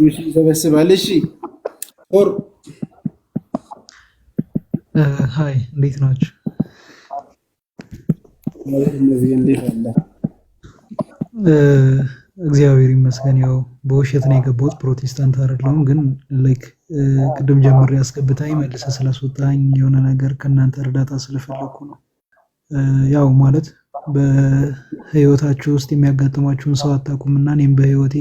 እሺ ይሰበስባል። እሺ ኦር ሃይ እንዴት ናችሁ? እነዚህ እንዴት አለ? እግዚአብሔር ይመስገን። ያው በውሸት ነው የገባሁት፣ ፕሮቴስታንት አይደለሁም። ግን ላይክ ቅድም ጀምሬ አስገብታኝ መልሰህ ስላስወጣኝ የሆነ ነገር ከእናንተ እርዳታ ስለፈለኩ ነው። ያው ማለት በህይወታችሁ ውስጥ የሚያጋጥሟችሁን ሰው አታውቁምና እኔም በህይወቴ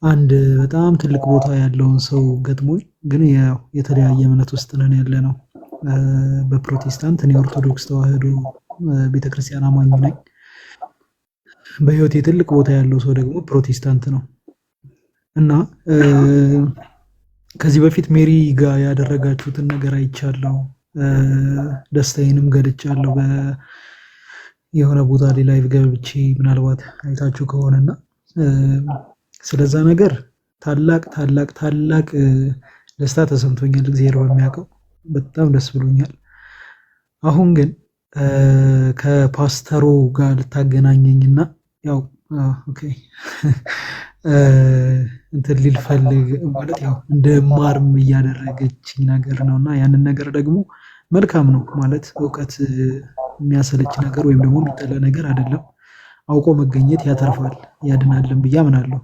አንድ በጣም ትልቅ ቦታ ያለውን ሰው ገጥሞኝ፣ ግን ያው የተለያየ እምነት ውስጥ ነን ያለነው። በፕሮቴስታንት እኔ ኦርቶዶክስ ተዋህዶ ቤተክርስቲያን አማኝ ነኝ። በህይወቴ ትልቅ ቦታ ያለው ሰው ደግሞ ፕሮቴስታንት ነው እና ከዚህ በፊት ሜሪ ጋር ያደረጋችሁትን ነገር አይቻለሁ። ደስታዬንም ገልጫለሁ። የሆነ ቦታ ላይ ላይቭ ገብቼ ምናልባት አይታችሁ ከሆነና ስለዛ ነገር ታላቅ ታላቅ ታላቅ ደስታ ተሰምቶኛል። እግዚአብሔር በሚያውቀው በጣም ደስ ብሎኛል። አሁን ግን ከፓስተሩ ጋር ልታገናኘኝና ያው ኦኬ እንትን ሊልፈልግ ማለት ያው እንደማርም እያደረገችኝ ነገር ነውና ያንን ነገር ደግሞ መልካም ነው ማለት እውቀት የሚያሰለች ነገር ወይም ደግሞ የሚጠላ ነገር አይደለም። አውቆ መገኘት ያተርፋል ያድናልን ብዬ አምናለሁ።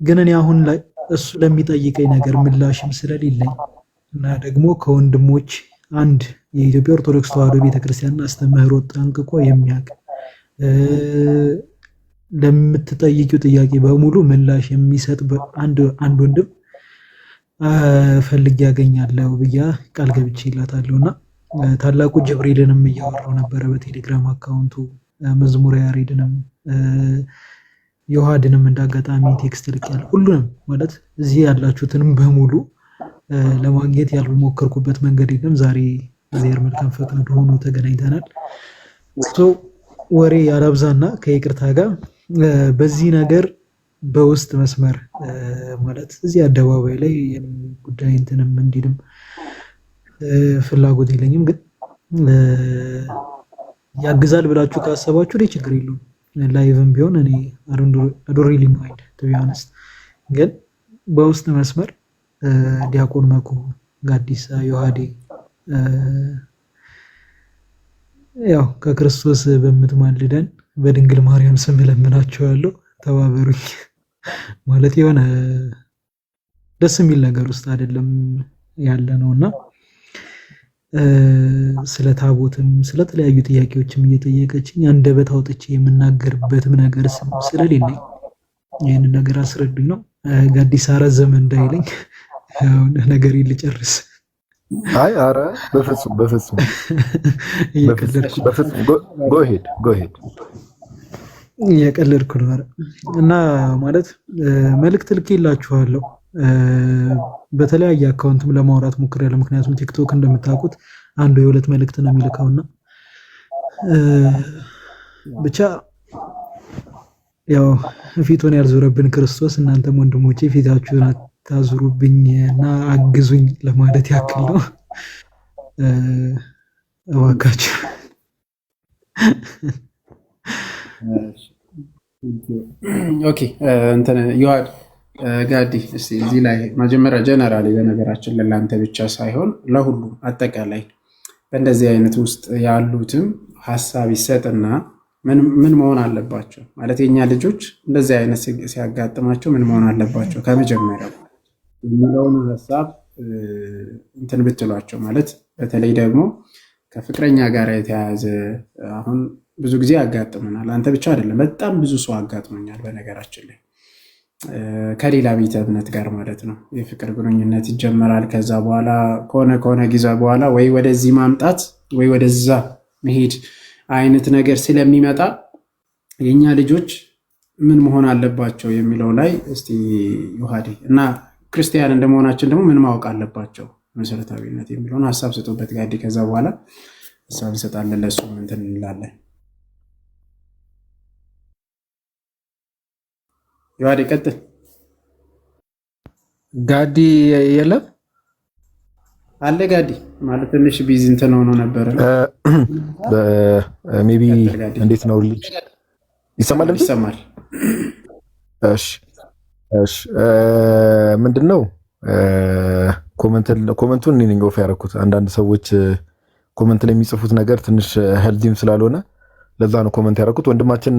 ግን እኔ አሁን ላይ እሱ ለሚጠይቀኝ ነገር ምላሽም ስለሌለኝ እና ደግሞ ከወንድሞች አንድ የኢትዮጵያ ኦርቶዶክስ ተዋህዶ ቤተክርስቲያን አስተምህሮ ጠንቅቆ የሚያውቅ ለምትጠይቂው ጥያቄ በሙሉ ምላሽ የሚሰጥ አንድ ወንድም ፈልጌ ያገኛለሁ ብያ ቃል ገብቼላታለሁ እና ታላቁ ጅብሪልንም እያወራው ነበረ በቴሌግራም አካውንቱ፣ መዝሙረ ያሬድንም ዮሐድንም እንዳጋጣሚ ቴክስት ልኬያለሁ። ሁሉንም ማለት እዚህ ያላችሁትንም በሙሉ ለማግኘት ያልሞከርኩበት መንገድ የለም። ዛሬ እግዚአብሔር መልካም ፈቃዱ ሆኖ ተገናኝተናል። ወሬ ያላብዛና ከይቅርታ ጋር በዚህ ነገር በውስጥ መስመር ማለት እዚህ አደባባይ ላይ ጉዳይ እንትንም እንዲልም ፍላጎት የለኝም። ግን ያግዛል ብላችሁ ካሰባችሁ ላይ ችግር የለውም። ላይቭም ቢሆን እኔ አዶሬሊ ማይንድ ቱ ቢ ሆነስት። ግን በውስጥ መስመር ዲያቆን መኩ፣ ጋዲሳ፣ ዮሐዴ ያው ከክርስቶስ በምትማልደን በድንግል ማርያም ስም እለምናችኋለሁ፣ ተባበሩኝ። ማለት የሆነ ደስ የሚል ነገር ውስጥ አይደለም ያለ ነውና ስለ ታቦትም ስለተለያዩ ጥያቄዎችም እየጠየቀችኝ አንደበት አውጥቼ የምናገርበትም ነገር ስለሌለኝ ይህንን ነገር አስረዱኝ ነው። ጋዲሳ ረዘመ እንዳይለኝ ነገር ልጨርስ። አይ አረ በፍጹም በፍጹም በፍጹም ጎ ሄድ እየቀለድኩ ነው። እና ማለት መልእክት ልኬላችኋለሁ። በተለያየ አካውንትም ለማውራት ሞክሬያለሁ። ምክንያቱም ቲክቶክ እንደምታውቁት አንዱ የሁለት መልእክት ነው የሚልከውና ብቻ ያው ፊቱን ያልዞረብን ክርስቶስ እናንተም ወንድሞቼ ፊታችሁን አታዙሩብኝ እና አግዙኝ ለማለት ያክል ነው። እባካችሁ ኦኬ እንትን ዮሐድ ጋዲ እስቲ እዚህ ላይ መጀመሪያ ጀነራሊ በነገራችን ለላንተ ብቻ ሳይሆን ለሁሉም አጠቃላይ በእንደዚህ አይነት ውስጥ ያሉትም ሀሳብ ይሰጥና ምን መሆን አለባቸው ማለት የኛ ልጆች እንደዚህ አይነት ሲያጋጥማቸው ምን መሆን አለባቸው ከመጀመሪያው የሚለውን ሀሳብ እንትን ብትሏቸው ማለት በተለይ ደግሞ ከፍቅረኛ ጋር የተያያዘ አሁን ብዙ ጊዜ ያጋጥመናል። አንተ ብቻ አይደለም፣ በጣም ብዙ ሰው አጋጥሞኛል በነገራችን ላይ ከሌላ ቤተ እምነት ጋር ማለት ነው። የፍቅር ግንኙነት ይጀመራል። ከዛ በኋላ ከሆነ ጊዜ በኋላ ወይ ወደዚህ ማምጣት ወይ ወደዛ መሄድ አይነት ነገር ስለሚመጣ የኛ ልጆች ምን መሆን አለባቸው የሚለው ላይ እስቲ ዮሐዴ እና ክርስቲያን እንደመሆናችን ደግሞ ምን ማወቅ አለባቸው መሰረታዊነት የሚለውን ሀሳብ ስጡበት ጋዲ። ከዛ በኋላ ሀሳብ እንሰጣለን፣ ለሱ እንትን እንላለን። ዮሐዴ ቀጥል። ጋዲ የለም አለ ጋዲ ማለት ትንሽ ቢዚ እንትን ሆኖ ነበረ። ሜቢ እንዴት ነው ልጅ ይሰማል? ይሰማል። እሺ እሺ ምንድነው ኮመንቱን እኔ ነኝ ኦፍ ያደረኩት። አንዳንድ ሰዎች ኮመንት ላይ የሚጽፉት ነገር ትንሽ ሄልዚም ስላልሆነ ለዛ ነው ኮመንት ያደረኩት። ወንድማችን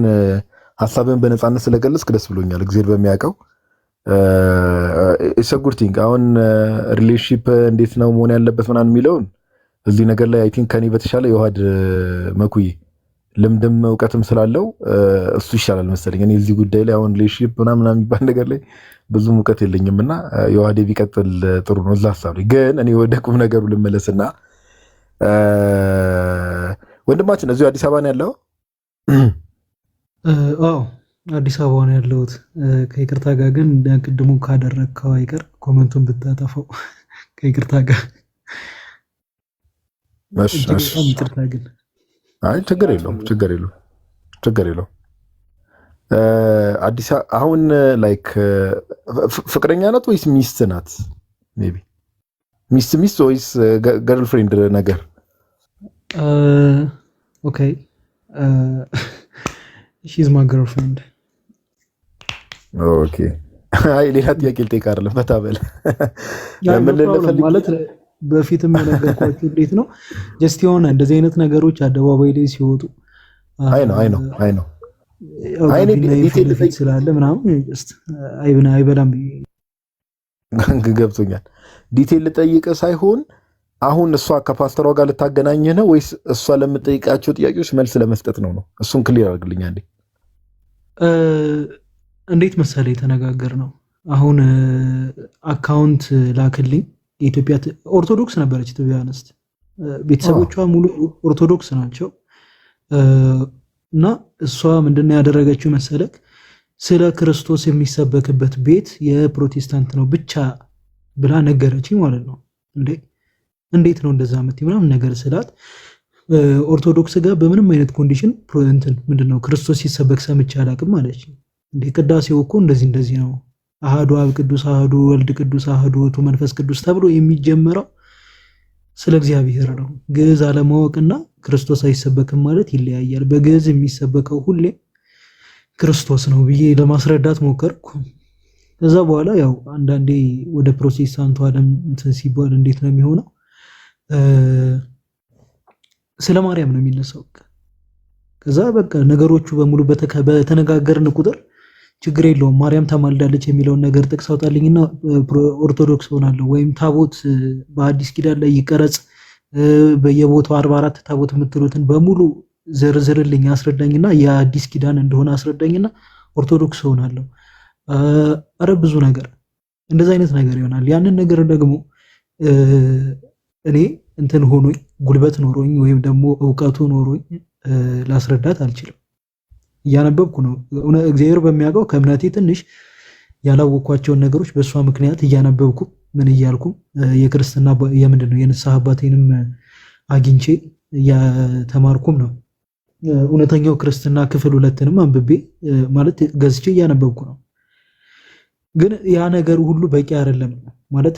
ሐሳብን በነፃነት ስለገለጽክ ደስ ብሎኛል። እግዚአብሔር በሚያውቀው ኢትስ አ ጉድ ቲንግ። አሁን ሪሌሽንሺፕ እንዴት ነው መሆን ያለበት ምናምን የሚለውን እዚህ ነገር ላይ አይ ቲንክ ከኔ በተሻለ የውሃድ መኩይ ልምድም እውቀትም ስላለው እሱ ይሻላል መሰለኝ። እኔ እዚህ ጉዳይ ላይ አሁን ሪሌሽንሺፕ ምናምን የሚባል ነገር ላይ ብዙም እውቀት የለኝምና የውሃዴ ቢቀጥል ጥሩ ነው። እዛ ሐሳብ ላይ ግን እኔ ወደ ቁም ነገሩ ልመለስና ወንድማችን እዚሁ አዲስ አበባ ነው ያለው? አዎ አዲስ አበባ ነው ያለሁት። ከይቅርታ ጋር ግን ቅድሙ ካደረግከው አይቀር ኮመንቱን ብታጠፋው ከይቅርታ ጋር። ይቅርታ ግን አይ ችግር የለውም። አዲስ አሁን ላይክ ፍቅረኛ ናት ወይስ ሚስት ናት? ሜቢ ሚስት ወይስ ገርልፍሬንድ ነገር? ኦኬ ሺዝ ማይ ገርልፍሬንድ። ኦኬ አይ ሌላ ጥያቄ ልጠይቅ አይደለም በታበለ ማለት በፊትም የነገርኳችሁ እንዴት ነው ጀስት የሆነ እንደዚህ አይነት ነገሮች አደባባይ ላይ ሲወጡ አይ ነው ዲቴል ስላለ ምናምን አይበላም ገብቶኛል። ዲቴል ልጠይቅ ሳይሆን አሁን እሷ ከፓስተሯ ጋር ልታገናኝህ ነው ወይስ እሷ ለምጠይቃቸው ጥያቄዎች መልስ ለመስጠት ነው? እሱን ክሊር አድርግልኝ አንዴ። እንዴት መሰለ የተነጋገር ነው። አሁን አካውንት ላክልኝ። የኢትዮጵያ ኦርቶዶክስ ነበረች ኢትዮጵያ አንስት ቤተሰቦቿ ሙሉ ኦርቶዶክስ ናቸው። እና እሷ ምንድነው ያደረገችው መሰለክ ስለ ክርስቶስ የሚሰበክበት ቤት የፕሮቴስታንት ነው ብቻ ብላ ነገረችኝ ማለት ነው። እንዴት ነው እንደዛ የምትይ ምናምን ነገር ስላት ኦርቶዶክስ ጋር በምንም አይነት ኮንዲሽን ምንድነው ክርስቶስ ሲሰበክ ሰምቼ አላውቅም አለች። ቅዳሴው እኮ እንደዚህ ነው፣ አሃዱ አብ ቅዱስ፣ አሃዱ ወልድ ቅዱስ፣ አሃዱ ውእቱ መንፈስ ቅዱስ ተብሎ የሚጀመረው ስለ እግዚአብሔር ነው። ግዕዝ አለማወቅና ክርስቶስ አይሰበክም ማለት ይለያያል። በግዕዝ የሚሰበከው ሁሌ ክርስቶስ ነው ብዬ ለማስረዳት ሞከርኩ። ከዛ በኋላ ያው አንዳንዴ ወደ ፕሮቴስታንቱ ዓለም ሲባል እንዴት ነው የሚሆነው? ስለ ማርያም ነው የሚነሳው። ከዛ በቃ ነገሮቹ በሙሉ በተነጋገርን ቁጥር ችግር የለውም ማርያም ተማልዳለች የሚለውን ነገር ጥቅስ አውጣልኝና ኦርቶዶክስ ሆናለሁ፣ ወይም ታቦት በአዲስ ኪዳን ላይ ይቀረጽ፣ በየቦታው 44 ታቦት የምትሉትን በሙሉ ዝርዝርልኝ አስረዳኝና የአዲስ ኪዳን እንደሆነ አስረዳኝና ኦርቶዶክስ ሆናለሁ። አረ ብዙ ነገር እንደዛ አይነት ነገር ይሆናል። ያንን ነገር ደግሞ እኔ ሆኖኝ ጉልበት ኖሮኝ ወይም ደግሞ እውቀቱ ኖሮኝ ላስረዳት አልችልም። እያነበብኩ ነው። እግዚአብሔር በሚያውቀው ከእምነቴ ትንሽ ያላወኳቸውን ነገሮች በእሷ ምክንያት እያነበብኩ ምን እያልኩ የክርስትና የምንድነው የንስሐ አባቴንም አግኝቼ እያተማርኩም ነው። እውነተኛው ክርስትና ክፍል 2ንም አንብቤ ማለት ገዝቼ እያነበብኩ ነው። ግን ያ ነገር ሁሉ በቂ አይደለም ማለት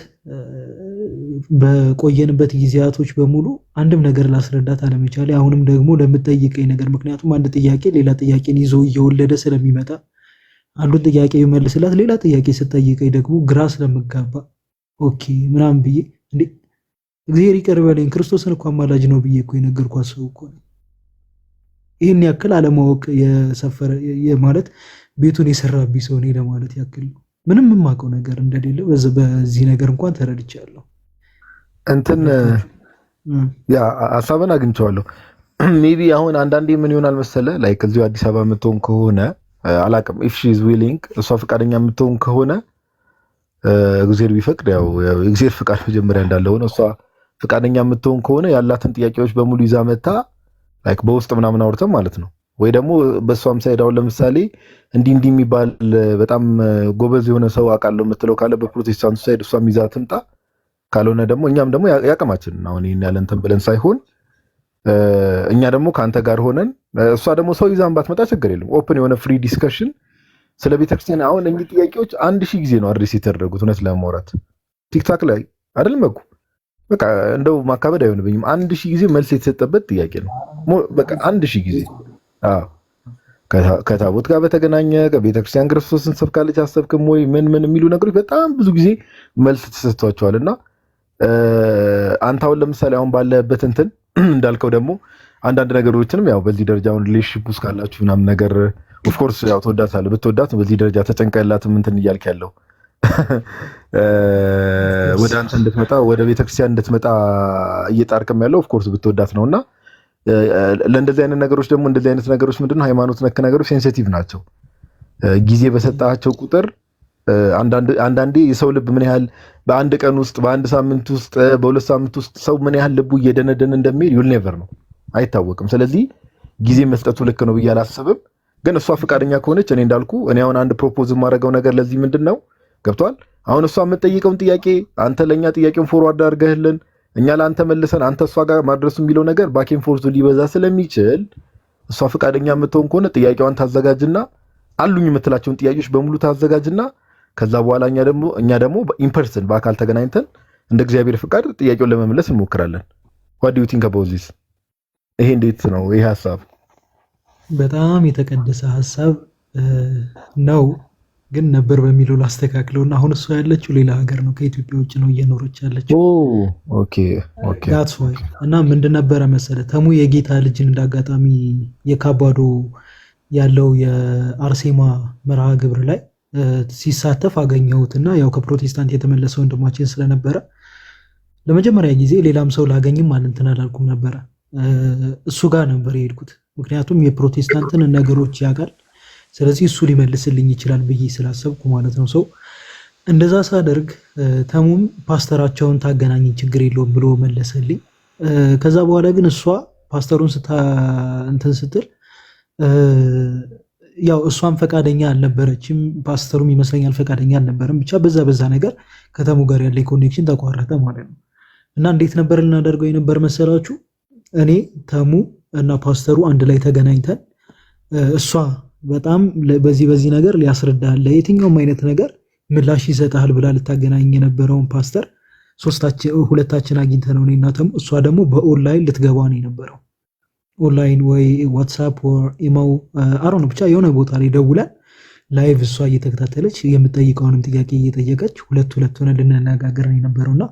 በቆየንበት ጊዜያቶች በሙሉ አንድም ነገር ላስረዳት አለመቻሌ፣ አሁንም ደግሞ ለምጠይቀኝ ነገር ምክንያቱም አንድ ጥያቄ ሌላ ጥያቄን ይዞ እየወለደ ስለሚመጣ አንዱን ጥያቄ ይመልስላት ሌላ ጥያቄ ስጠይቀኝ ደግሞ ግራ ስለምጋባ ኦኬ ምናምን ብዬ እግዚአብሔር ይቅር በለኝ ክርስቶስን እኮ አማላጅ ነው ብዬ እኮ የነገርኳት ሰው እኮ ነው። ይህን ያክል አለማወቅ የሰፈረ ማለት ቤቱን የሰራብኝ ሰው እኔ ለማለት ያክል ነው። ምንም የማውቀው ነገር እንደሌለ በዚህ ነገር እንኳን ተረድቻለሁ። ያ ሀሳብን አግኝቼዋለሁ። ሜቢ አሁን አንዳንዴ ምን ይሆናል መሰለ ላይ ከዚሁ አዲስ አበባ የምትሆን ከሆነ አላውቅም፣ ኢፍ ሺ ኢዝ ዊሊንግ እሷ ፈቃደኛ የምትሆን ከሆነ እግዚአብሔር ቢፈቅድ ያው እግዚአብሔር ፈቃድ መጀመሪያ እንዳለ ሆነ እሷ ፈቃደኛ የምትሆን ከሆነ ያላትን ጥያቄዎች በሙሉ ይዛ መታ ላይክ በውስጥ ምናምን አውርተን ማለት ነው። ወይ ደግሞ በእሷም ሳይድ አሁን ለምሳሌ እንዲህ የሚባል በጣም ጎበዝ የሆነ ሰው አውቃለሁ የምትለው ካለ በፕሮቴስታንቱ ሳይድ እሷም ይዛ ትምጣ። ካልሆነ ደግሞ እኛም ደግሞ ያቅማችን አሁን ይሄን ያለ እንትን ብለን ሳይሆን እኛ ደግሞ ከአንተ ጋር ሆነን እሷ ደግሞ ሰው ይዛን ባትመጣ ችግር የለም። ኦፕን የሆነ ፍሪ ዲስከሽን ስለ ቤተክርስቲያን አሁን እኚህ ጥያቄዎች 1000 ጊዜ ነው አድሬስ የተደረጉት እውነት ለማውራት ቲክታክ ላይ አይደለም እኮ በቃ እንደው ማካበድ አይሆንብኝም። 1000 ጊዜ መልስ የተሰጠበት ጥያቄ ነው። በቃ 1000 ጊዜ ከታቦት ጋር በተገናኘ ከቤተክርስቲያን ክርስቶስን ሰብካለች አሰብክም ወይ ምን የሚሉ ነገሮች በጣም ብዙ ጊዜ መልስ ተሰጥቷቸዋልና አንተ አሁን ለምሳሌ አሁን ባለበት እንትን እንዳልከው ደግሞ አንዳንድ ነገሮችንም ያው በዚህ ደረጃ አሁን ሪሌሽንሺፕ ውስጥ ካላችሁ ምናምን ነገር ኦፍ ኮርስ ያው ተወዳታለህ ብትወዳት በዚህ ደረጃ ተጨንቀላትም እንትን እያልክ ያለው ወደ አንተ እንድትመጣ ወደ ቤተክርስቲያን እንድትመጣ እየጣርክም ያለው ኦፍ ኮርስ ብትወዳት ነውና ለእንደዚህ አይነት ነገሮች ደግሞ እንደዚህ አይነት ነገሮች ምንድነው ሃይማኖት ነክ ነገሮች ሴንሲቲቭ ናቸው። ጊዜ በሰጣቸው ቁጥር አንዳንዴ የሰው ልብ ምን ያህል በአንድ ቀን ውስጥ በአንድ ሳምንት ውስጥ በሁለት ሳምንት ውስጥ ሰው ምን ያህል ልቡ እየደነደነ እንደሚሄድ you'll never ነው አይታወቅም። ስለዚህ ጊዜ መስጠቱ ልክ ነው ብዬ አላስብም። ግን እሷ ፈቃደኛ ከሆነች እኔ እንዳልኩ እኔ አሁን አንድ ፕሮፖዝ የማደርገው ነገር ለዚህ ምንድነው ገብቷል። አሁን እሷ የምትጠይቀውን ጥያቄ አንተ ለኛ ጥያቄውን ፎርዋርድ አድርገህልን እኛ ለአንተ መልሰን አንተ እሷ ጋር ማድረሱ የሚለው ነገር ባኬን ፎርሱ ሊበዛ ስለሚችል እሷ ፈቃደኛ የምትሆን ከሆነ ጥያቄዋን ታዘጋጅና አሉኝ የምትላቸውን ጥያቄዎች በሙሉ ታዘጋጅና ከዛ በኋላ እኛ ደግሞ ኢንፐርሰን በአካል ተገናኝተን እንደ እግዚአብሔር ፍቃድ ጥያቄውን ለመመለስ እንሞክራለን። what do you think about this? ይሄ እንዴት ነው ይሄ ሐሳብ? በጣም የተቀደሰ ሐሳብ ነው፣ ግን ነበር በሚለው ላስተካክለውና አሁን እሷ ያለችው ሌላ ሀገር ነው፣ ከኢትዮጵያ ውጭ ነው እየኖረች ያለችው። ኦኬ that's why እና ምንድን ነበረ መሰለህ ተሙ የጌታ ልጅን እንዳጋጣሚ የካባዶ ያለው የአርሴማ መርሃ ግብር ላይ ሲሳተፍ አገኘሁትና ያው ከፕሮቴስታንት የተመለሰው ወንድማችን ስለነበረ ለመጀመሪያ ጊዜ ሌላም ሰው ላገኝም እንትን አላልኩም ነበረ። እሱ ጋር ነበር የሄድኩት፣ ምክንያቱም የፕሮቴስታንትን ነገሮች ያውቃል። ስለዚህ እሱ ሊመልስልኝ ይችላል ብዬ ስላሰብኩ ማለት ነው። ሰው እንደዛ ሳደርግ ተሙም ፓስተራቸውን ታገናኝ ችግር የለውም ብሎ መለሰልኝ። ከዛ በኋላ ግን እሷ ፓስተሩን እንትን ስትል ያው እሷም ፈቃደኛ አልነበረችም፣ ፓስተሩም ይመስለኛል ፈቃደኛ አልነበረም። ብቻ በዛ ነገር ከተሙ ጋር ያለኝ ኮኔክሽን ተቋረጠ ማለት ነው። እና እንዴት ነበር ልናደርገው የነበር መሰላችሁ? እኔ ተሙ እና ፓስተሩ አንድ ላይ ተገናኝተን እሷ በጣም በዚህ ነገር ሊያስረዳል ለየትኛውም አይነት ነገር ምላሽ ይሰጣል ብላ ልታገናኝ የነበረውን ፓስተር ሁለታችን አግኝተን ነው እኔና ተሙ። እሷ ደግሞ በኦንላይን ልትገባ ነው የነበረው። ኦንላይን ወይ ዋትስአፕ ወይ ኢሞ አሮን ብቻ የሆነ ቦታ ላይ ደውለን ላይቭ እሷ እየተከታተለች የምትጠይቀውንም ጥያቄ እየጠየቀች ሁለት ሆነ ልንነጋገር ነው የነበረውና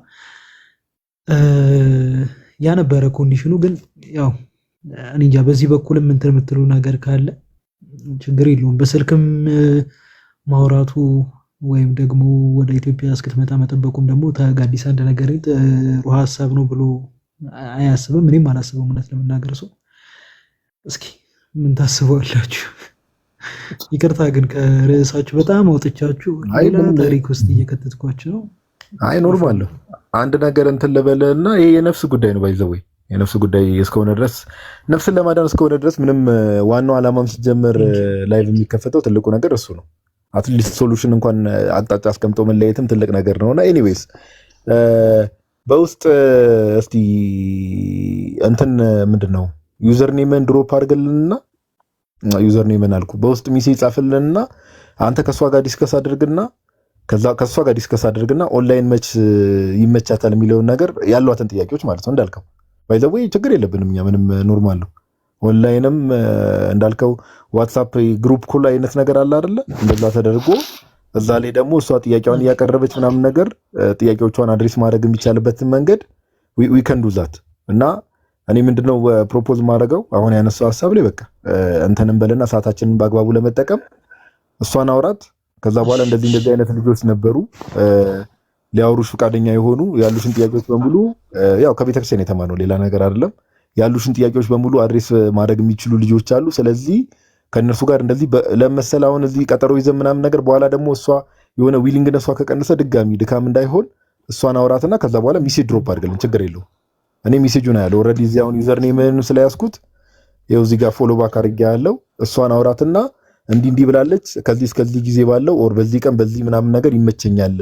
ያ ነበረ ኮንዲሽኑ። ግን ያው እኔ እንጃ በዚህ በኩልም እንትን የምትሉ ነገር ካለ ችግር የለውም። በስልክም ማውራቱ ወይም ደግሞ ወደ ኢትዮጵያ እስክትመጣ መጠበቁም ደግሞ ተጋዲሳ እንደ ነገር ሩህ ሐሳብ ነው ብሎ አያስብም። እኔም አላስበውም እውነት ለመናገር ሰው። እስኪ ምን ታስባላችሁ? ይቅርታ ግን ከርዕሳችሁ በጣም አውጥቻችሁ ሌላ ታሪክ ውስጥ እየከተትኳችሁ ነው። አይ ኖርማል ነው። አንድ ነገር እንትን ልበልና ይሄ የነፍስ ጉዳይ ነው ባይዘው የነፍስ ጉዳይ እስከሆነ ድረስ ነፍስን ለማዳን እስከሆነ ድረስ ምንም ዋናው ዓላማም ሲጀመር ላይቭ የሚከፈተው ትልቁ ነገር እሱ ነው። አትሊስት ሶሉሽን እንኳን አቅጣጫ አስቀምጦ መለየትም ትልቅ ነገር ነውና ኤኒዌይስ በውስጥ እስቲ እንትን ምንድነው ዩዘር ኔምን ድሮፕ አድርግልንና ዩዘር ኔምን አልኩ በውስጥ ሜሴጅ ጻፍልንና አንተ ከሷ ጋር ዲስከስ አድርግና ከሷ ጋር ዲስከስ አድርግና ኦንላይን መች ይመቻታል የሚለውን ነገር ያሏትን ጥያቄዎች ማለት ነው እንዳልከው ባይዘው ችግር የለብንም እኛ ምንም ኖርማል ነው። ኦንላይንም እንዳልከው ዋትስአፕ ግሩፕ ኮል አይነት ነገር አለ አይደለ? እንደዛ ተደርጎ እዛ ላይ ደግሞ እሷ ጥያቄዋን እያቀረበች ምናምን ነገር ጥያቄዎቿን አድሬስ ማድረግ የሚቻልበትን መንገድ we can do that እና እኔ ምንድነው ፕሮፖዝ ማድረገው አሁን ያነሳው ሐሳብ ላይ በቃ እንተንም በለና ሰዓታችንን በአግባቡ ለመጠቀም እሷን አውራት። ከዛ በኋላ እንደዚህ አይነት ልጆች ነበሩ ሊያወሩሽ ፈቃደኛ የሆኑ ያሉሽን ጥያቄዎች በሙሉ ያው ከቤተክርስቲያን የተማነው ሌላ ነገር አይደለም። ያሉሽን ጥያቄዎች በሙሉ አድሬስ ማድረግ የሚችሉ ልጆች አሉ። ስለዚህ ከነሱ ጋር እንደዚህ ለመሰል አሁን እዚህ ቀጠሮ ይዘን ምናምን ነገር በኋላ ደግሞ እሷ የሆነ ዊሊንግነሷ ከቀነሰ ድጋሚ ድካም እንዳይሆን እሷን አውራትና ከዛ በኋላ ሜሴጅ ድሮፕ አድርገልን ችግር የለው። እኔ ሜሴጁን አያለው ኦልሬዲ እዚህ አሁን ዩዘር ኔምን ስለያዝኩት ይኸው እዚህ ጋር ፎሎ ባክ አድርጌ ያለው እሷን አውራትና እንዲህ ብላለች ከዚህ እስከዚህ ጊዜ ባለው ኦር በዚህ ቀን በዚህ ምናምን ነገር ይመቸኛል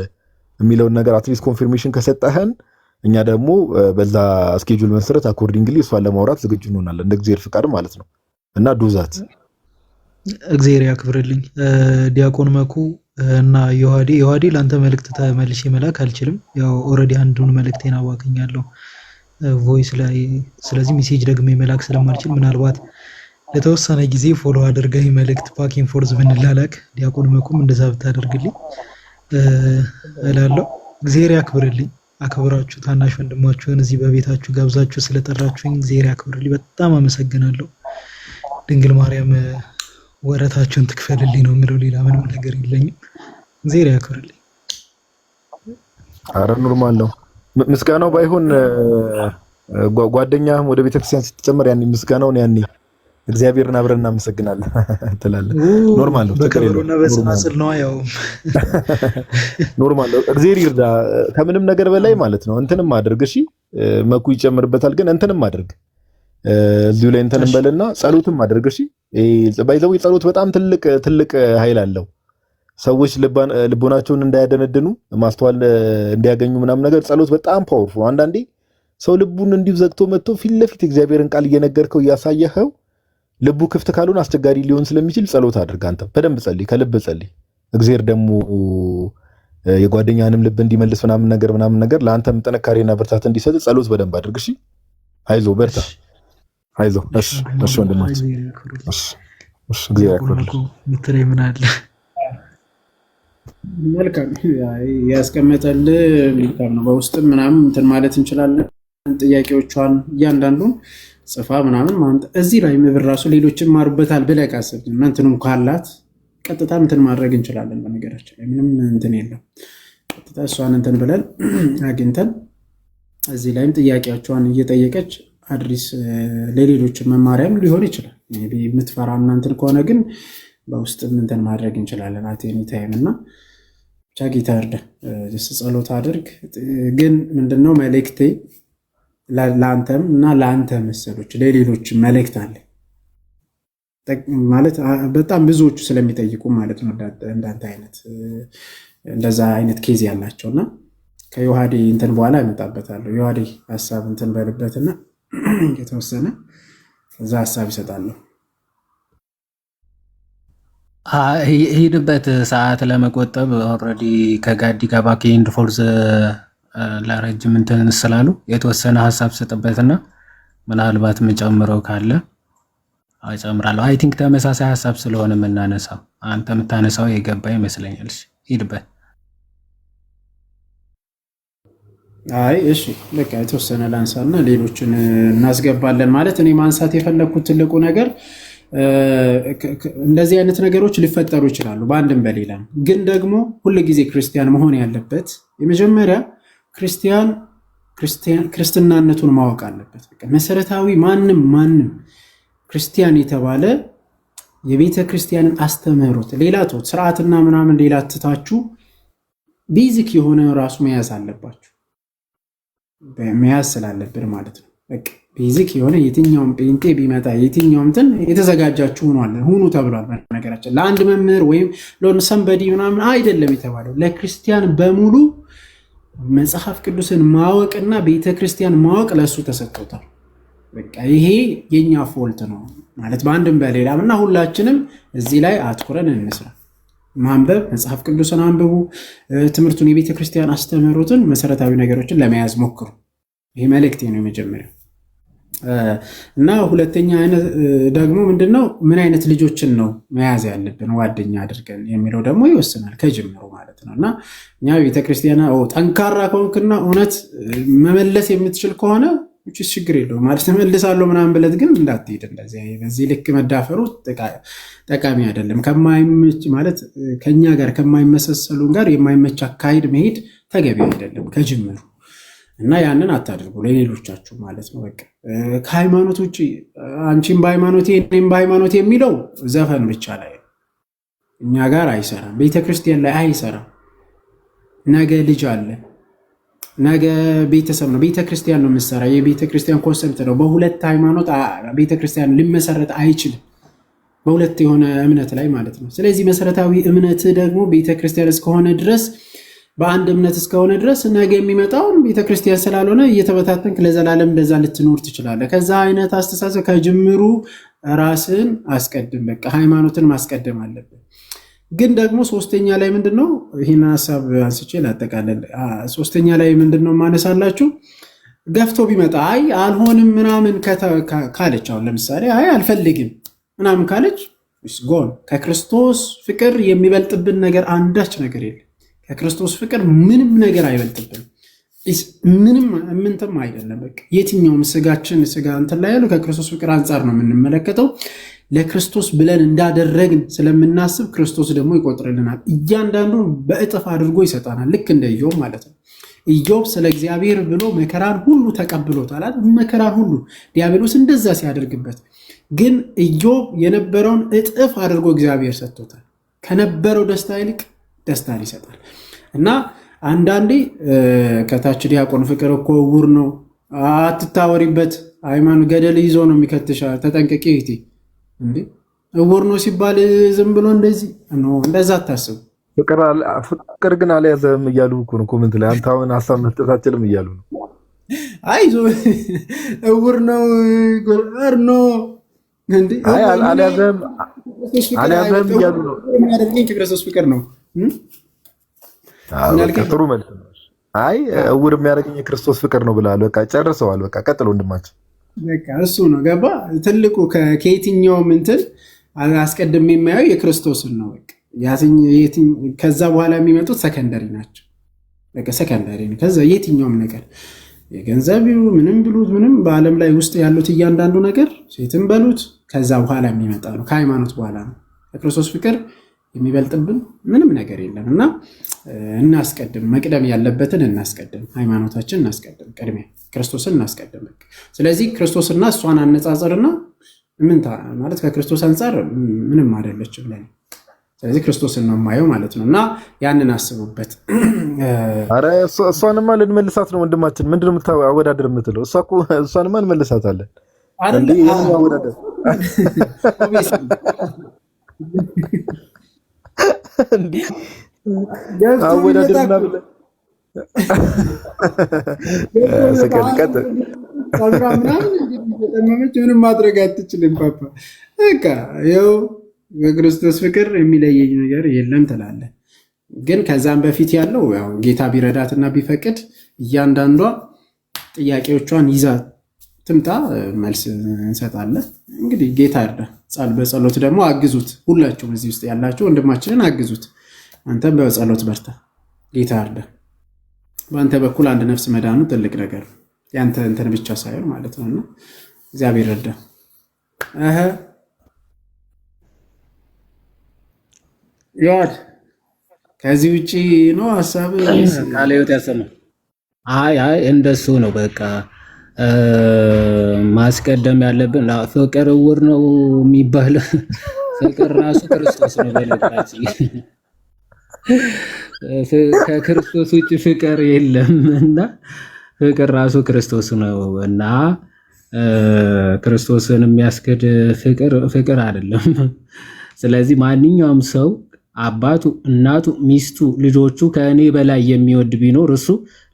የሚለውን ነገር አትሊስት ኮንፊርሜሽን ከሰጠህን እኛ ደግሞ በዛ ስኬጁል መሰረት አኮርዲንግሊ እሷን ለማውራት ዝግጁ እንሆናለን እንደ እግዚአብሔር ፍቃድ ማለት ነው። እና ዱዛት እግዚአብሔር ያክብርልኝ። ዲያቆን መኩ እና ዮሐዴ ላንተ መልእክት ተመልሼ መላክ አልችልም። ያው ኦሬዲ አንዱን መልእክቴን አዋቀኛለሁ ቮይስ ላይ። ስለዚህ ሜሴጅ ደግሞ መላክ ስለማልችል ምናልባት ለተወሰነ ጊዜ ፎሎ አድርገኝ መልእክት ፓኪንግ ፎርዝ ብንላላክ ዲያቆን መኩም እንደዛ ብታደርግልኝ እላለሁ። እግዚአብሔር ያክብርልኝ። አክብራችሁ ታናሽ ወንድማችሁን እዚህ በቤታችሁ ጋብዛችሁ ስለጠራችሁኝ እግዚአብሔር ያክብርልኝ። በጣም አመሰግናለሁ። ድንግል ማርያም ወረታችሁን ትክፈልልኝ ነው የምለው። ሌላ ምንም ነገር የለኝም። እግዚአብሔር ያክብርልኝ። አረ ኖርማል ነው። ምስጋናው ባይሆን ጓደኛህም ወደ ቤተክርስቲያን ስትጨምር ያኔ ምስጋናውን ያኔ እግዚአብሔርን አብረን እናመሰግናለን ትላለህ። ኖርማል ነው። በከበሮና በጽናጽል ነው ያው ኖርማል ነው። እግዚአብሔር ይርዳ። ከምንም ነገር በላይ ማለት ነው እንትንም አድርግ። እሺ መኩ ይጨምርበታል፣ ግን እንትንም አድርግ። እዚሁ ላይ እንትንም በልና ጸሎትም አድርግ። እሺ ባይዘው ጸሎት በጣም ትልቅ ኃይል አለው። ሰዎች ልቦናቸውን እንዳያደነድኑ ማስተዋል እንዲያገኙ ምናምን ነገር ጸሎት በጣም ፓወርፉል። አንዳንዴ ሰው ልቡን እንዲሁ ዘግቶ መጥቶ ፊት ለፊት እግዚአብሔርን ቃል እየነገርከው እያሳየኸው ልቡ ክፍት ካልሆነ አስቸጋሪ ሊሆን ስለሚችል ጸሎት አድርግ። አንተ በደንብ ጸልይ፣ ከልብ ጸልይ። እግዚአብሔር ደግሞ የጓደኛህንም ልብ እንዲመልስ ምናምን ነገር ለአንተም ጥንካሬና ብርታት እንዲሰጥ ጸሎት በደንብ አድርግ። እሺ አይዞ፣ በርታ፣ አይዞ። እሺ ወንድማችን፣ እሺ እግዚአብሔር ያክብርልህ። ምትለኝ ምን አለ? መልካም ያስቀመጠልህ መልካም ነው። በውስጥም ምናምን እንትን ማለት እንችላለን። ጥያቄዎቿን እያንዳንዱን ጽፋ ምናምን ማምጣት እዚህ ላይ ምብር ራሱ ሌሎችን ማሩበታል ብለህ ካሰብን እንትንም ካላት ቀጥታ እንትን ማድረግ እንችላለን። በነገራችን ላይ ምንም እንትን የለም። ቀጥታ እሷን እንትን ብለን አግኝተን እዚህ ላይም ጥያቄዎቿን እየጠየቀች አድሪስ ለሌሎችን መማሪያም ሊሆን ይችላል። የምትፈራ እናንትን ከሆነ ግን በውስጥም እንትን ማድረግ እንችላለን። አቴኒ ታይም እና ብቻ ጌታ እርዳን። ጸሎት አድርግ። ግን ምንድነው መልእክቴ ለአንተም እና ለአንተ መሰሎች ለሌሎች መልእክት አለ ማለት በጣም ብዙዎቹ ስለሚጠይቁ ማለት ነው። እንዳንተ አይነት እንደዛ አይነት ኬዝ ያላቸውና ከዮሐዴ እንትን በኋላ እመጣበታለሁ። ዮሐዴ ሀሳብ እንትን በልበትና የተወሰነ እዛ ሀሳብ ይሰጣለሁ። ሄድበት ሰዓት ለመቆጠብ ኦልሬዲ ከጋዲ ጋር ባክ ኤንድ ፎርዝ ለረጅም እንትን ስላሉ የተወሰነ ሀሳብ ስጥበትና ምናልባት የምጨምረው ካለ እጨምራለሁ። አይ ቲንክ ተመሳሳይ ሀሳብ ስለሆነ የምናነሳው አንተ የምታነሳው የገባ ይመስለኛል። ሂድበት። አይ እሺ በቃ የተወሰነ ላንሳና ሌሎችን እናስገባለን። ማለት እኔ ማንሳት የፈለግኩት ትልቁ ነገር እንደዚህ አይነት ነገሮች ሊፈጠሩ ይችላሉ በአንድም በሌላም። ግን ደግሞ ሁልጊዜ ክርስቲያን መሆን ያለበት የመጀመሪያ ክርስትናነቱን ማወቅ አለበት። መሰረታዊ ማንም ክርስቲያን የተባለ የቤተ ክርስቲያንን አስተምህሮት ሌላ ቶት ስርዓትና ምናምን ሌላ ትታችሁ ቤዚክ የሆነ ራሱ መያዝ አለባችሁ። መያዝ ስላለብን ማለት ነው። በቃ ቤዚክ የሆነ የትኛውም ጴንጤ ቢመጣ የትኛውም እንትን የተዘጋጃችሁ ሁኑ ተብሏል። በነገራችን ለአንድ መምህር ወይም ለሆነ ሰንበዲ ምናምን አይደለም የተባለው፣ ለክርስቲያን በሙሉ መጽሐፍ ቅዱስን ማወቅና ቤተክርስቲያን ማወቅ ለሱ ተሰጥቶታል። በቃ ይሄ የኛ ፎልት ነው ማለት በአንድም በሌላም እና ሁላችንም እዚህ ላይ አትኩረን እንስራ። ማንበብ፣ መጽሐፍ ቅዱስን አንብቡ። ትምህርቱን የቤተክርስቲያን አስተምህሮትን መሰረታዊ ነገሮችን ለመያዝ ሞክሩ። ይሄ መልእክቴ ነው የመጀመሪያው። እና ሁለተኛ አይነት ደግሞ ምንድነው ምን አይነት ልጆችን ነው መያዝ ያለብን ጓደኛ አድርገን የሚለው ደግሞ ይወስናል ከጅምሩ ማለት ነው። እና እኛ ቤተክርስቲያን ጠንካራ ከሆንክና እውነት መመለስ የምትችል ከሆነ ችግር የለውም ማለት ተመልሳለሁ ምናምን ብለት ግን እንዳትሄድ። እንደዚህ በዚህ ልክ መዳፈሩ ጠቃሚ አይደለም። ከማይመች ማለት ከኛ ጋር ከማይመሰሰሉ ጋር የማይመች አካሄድ መሄድ ተገቢ አይደለም ከጅምሩ። እና ያንን አታድርጉ ለሌሎቻችሁ ማለት ነው። በቃ ከሃይማኖት ውጭ አንቺም በሃይማኖቴ እኔም በሃይማኖቴ የሚለው ዘፈን ብቻ ላይ እኛ ጋር አይሰራም፣ ቤተክርስቲያን ላይ አይሰራም። ነገ ልጅ አለ፣ ነገ ቤተሰብ ነው፣ ቤተክርስቲያን ነው የምትሰራ። የቤተክርስቲያን ኮንሰፕት ነው። በሁለት ሃይማኖት ቤተክርስቲያን ሊመሰረት አይችልም፣ በሁለት የሆነ እምነት ላይ ማለት ነው። ስለዚህ መሰረታዊ እምነት ደግሞ ቤተክርስቲያን እስከሆነ ድረስ በአንድ እምነት እስከሆነ ድረስ ነገ የሚመጣውን ቤተክርስቲያን ስላልሆነ እየተበታተንክ ለዘላለም እንደዛ ልትኖር ትችላለህ። ከዛ አይነት አስተሳሰብ ከጅምሩ ራስን አስቀድም። በቃ ሃይማኖትን ማስቀደም አለብን። ግን ደግሞ ሶስተኛ ላይ ምንድነው ይህን ሀሳብ አንስቼ ላጠቃለል። ሶስተኛ ላይ ምንድነው ማነሳላችሁ ገፍቶ ቢመጣ አይ አልሆንም ምናምን ካለች፣ አሁን ለምሳሌ አይ አልፈልግም ምናምን ካለች ጎን ከክርስቶስ ፍቅር የሚበልጥብን ነገር አንዳች ነገር የለም። ከክርስቶስ ፍቅር ምንም ነገር አይበልጥብን። ምንም ምንትም አይደለም። በቃ የትኛውም ስጋችን ስጋ እንትን ላይ ያለው ከክርስቶስ ፍቅር አንጻር ነው የምንመለከተው። ለክርስቶስ ብለን እንዳደረግን ስለምናስብ ክርስቶስ ደግሞ ይቆጥርልናል። እያንዳንዱን በእጥፍ አድርጎ ይሰጣናል። ልክ እንደ ኢዮብ ማለት ነው። ኢዮብ ስለ እግዚአብሔር ብሎ መከራን ሁሉ ተቀብሎታል። መከራን ሁሉ ዲያብሎስ እንደዛ ሲያደርግበት፣ ግን ኢዮብ የነበረውን እጥፍ አድርጎ እግዚአብሔር ሰጥቶታል። ከነበረው ደስታ ይልቅ ደስታን ይሰጣል። እና አንዳንዴ ከታች ዲያቆን ፍቅር እኮ ዕውር ነው፣ አትታወሪበት፣ ሃይማኖት ገደል ይዞ ነው የሚከትሻል፣ ተጠንቀቂ እህቴ። እንዴ ዕውር ነው ሲባል ዝም ብሎ እንደዛ አታስቡ። ፍቅር ግን አልያዘም እያሉ እኮ ነው ኮሜንት ላይ። አንተ አሁን ሀሳብ መስጠት አትችልም እያሉ ነው። አይዞ ዕውር ነው ጎር ነው እንዴ አልያዘም እያሉ ነው። የሚያደርገኝ ከክርስቶስ ፍቅር ነው። ጥሩ መልስ ነው። አይ ዕውር የሚያደርገኝ የክርስቶስ ፍቅር ነው ብለዋል። በቃ ጨርሰዋል። በቃ ቀጥሎ ወንድማችን። በቃ እሱ ነው ገባ። ትልቁ ከየትኛውም እንትን አስቀድሜ የሚያየው የክርስቶስን ነው። በቃ ከዛ በኋላ የሚመጡት ሰከንደሪ ናቸው። በቃ ሰከንደሪ ነው። ከዛ የትኛውም ነገር የገንዘብ ምንም ብሉት ምንም በዓለም ላይ ውስጥ ያሉት እያንዳንዱ ነገር ሴትም በሉት ከዛ በኋላ የሚመጣ ነው። ከሃይማኖት በኋላ ነው። ከክርስቶስ ፍቅር የሚበልጥብን ምንም ነገር የለም። እና እናስቀድም፣ መቅደም ያለበትን እናስቀድም፣ ሃይማኖታችን እናስቀድም፣ ቅድሚያ ክርስቶስን እናስቀድም። ስለዚህ ክርስቶስና እሷን አነጻጸርና ምን ማለት ከክርስቶስ አንጻር ምንም አይደለችም ለኔ። ስለዚህ ክርስቶስን ነው የማየው ማለት ነው። እና ያንን አስቡበት። አረ እሷንማ ልንመልሳት ነው ወንድማችን። ምንድን ነው አወዳደር የምትለው? እሷንማ እንመልሳታለን። አወዳደር አወዳደርና ብለህ ምንም ማድረግ አትችልም። ፓፓ በቃ ይኸው በክርስቶስ ፍቅር የሚለየኝ ነገር የለም ትላለህ። ግን ከዛም በፊት ያለው ያው ጌታ ቢረዳትና ቢፈቅድ እያንዳንዷ ጥያቄዎቿን ይዛ ትምጣ፣ መልስ እንሰጣለን። እንግዲህ ጌታ ይርዳ። በጸሎት ደግሞ አግዙት። ሁላችሁም እዚህ ውስጥ ያላችሁ ወንድማችንን አግዙት። አንተም በጸሎት በርታ። ጌታ ይርዳ። በአንተ በኩል አንድ ነፍስ መዳኑ ትልቅ ነገር ነው። ያንተ እንትን ብቻ ሳይሆን ማለት ነውና እግዚአብሔር ይርዳ። ያድ ከዚህ ውጪ ነው ሐሳብ ቃለ ሕይወት ያሰማ። አይ እንደሱ ነው በቃ ማስቀደም ያለብን ፍቅር ዕውር ነው የሚባለው። ፍቅር ራሱ ክርስቶስ ነው። በለቃችን ከክርስቶስ ውጭ ፍቅር የለም እና ፍቅር ራሱ ክርስቶስ ነው እና ክርስቶስን የሚያስክድ ፍቅር አይደለም። ስለዚህ ማንኛውም ሰው አባቱ፣ እናቱ፣ ሚስቱ፣ ልጆቹ ከእኔ በላይ የሚወድ ቢኖር እሱ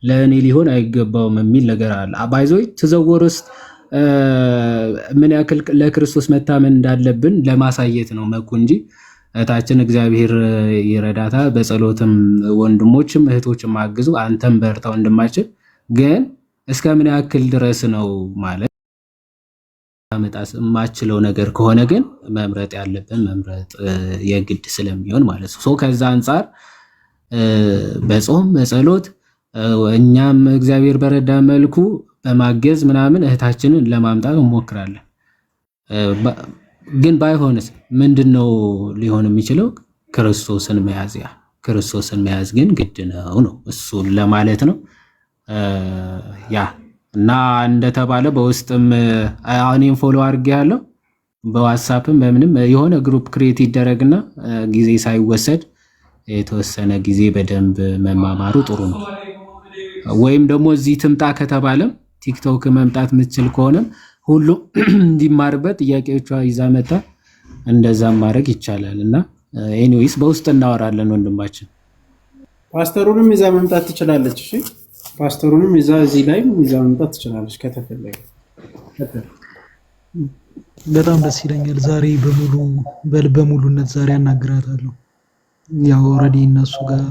ለእኔ ሊሆን አይገባውም የሚል ነገር አለ። ባይዞይ ትዘወር ውስጥ ምን ያክል ለክርስቶስ መታመን እንዳለብን ለማሳየት ነው መኩ እንጂ እህታችን እግዚአብሔር ይረዳታል። በጸሎትም ወንድሞችም እህቶችም አግዙ። አንተም በርታ ወንድማችን። ግን እስከ ምን ያክል ድረስ ነው ማለት መጣስ የማችለው ነገር ከሆነ ግን መምረጥ ያለብን መምረጥ የግድ ስለሚሆን ማለት ነው። ከዛ አንጻር በጾም በጸሎት እኛም እግዚአብሔር በረዳ መልኩ በማገዝ ምናምን እህታችንን ለማምጣት እንሞክራለን። ግን ባይሆንስ ምንድነው ሊሆን የሚችለው? ክርስቶስን መያዝ ግን ግድ ነው እሱን ለማለት ነው። ያ እና እንደተባለ በውስጥም እኔም ፎሎ አድርጌያለሁ። በዋትስአፕም በምንም የሆነ ግሩፕ ክሬት ይደረግና ጊዜ ሳይወሰድ የተወሰነ ጊዜ በደንብ መማማሩ ጥሩ ነው። ወይም ደግሞ እዚህ ትምጣ ከተባለም ቲክቶክ መምጣት የምትችል ከሆነም ሁሉ እንዲማርበት ጥያቄዎቿ ይዛ መጣ እንደዛም ማድረግ ይቻላል። እና ኤኒዌይስ በውስጥ እናወራለን ወንድማችን። ፓስተሩንም ይዛ መምጣት ትችላለች። እሺ ፓስተሩንም እዚህ ላይ ይዛ መምጣት ትችላለች ከተፈለገ። በጣም ደስ ይለኛል። ዛሬ በልበ ሙሉነት ዛሬ አናግራታለሁ። ያው ኦልሬዲ እነሱ ጋር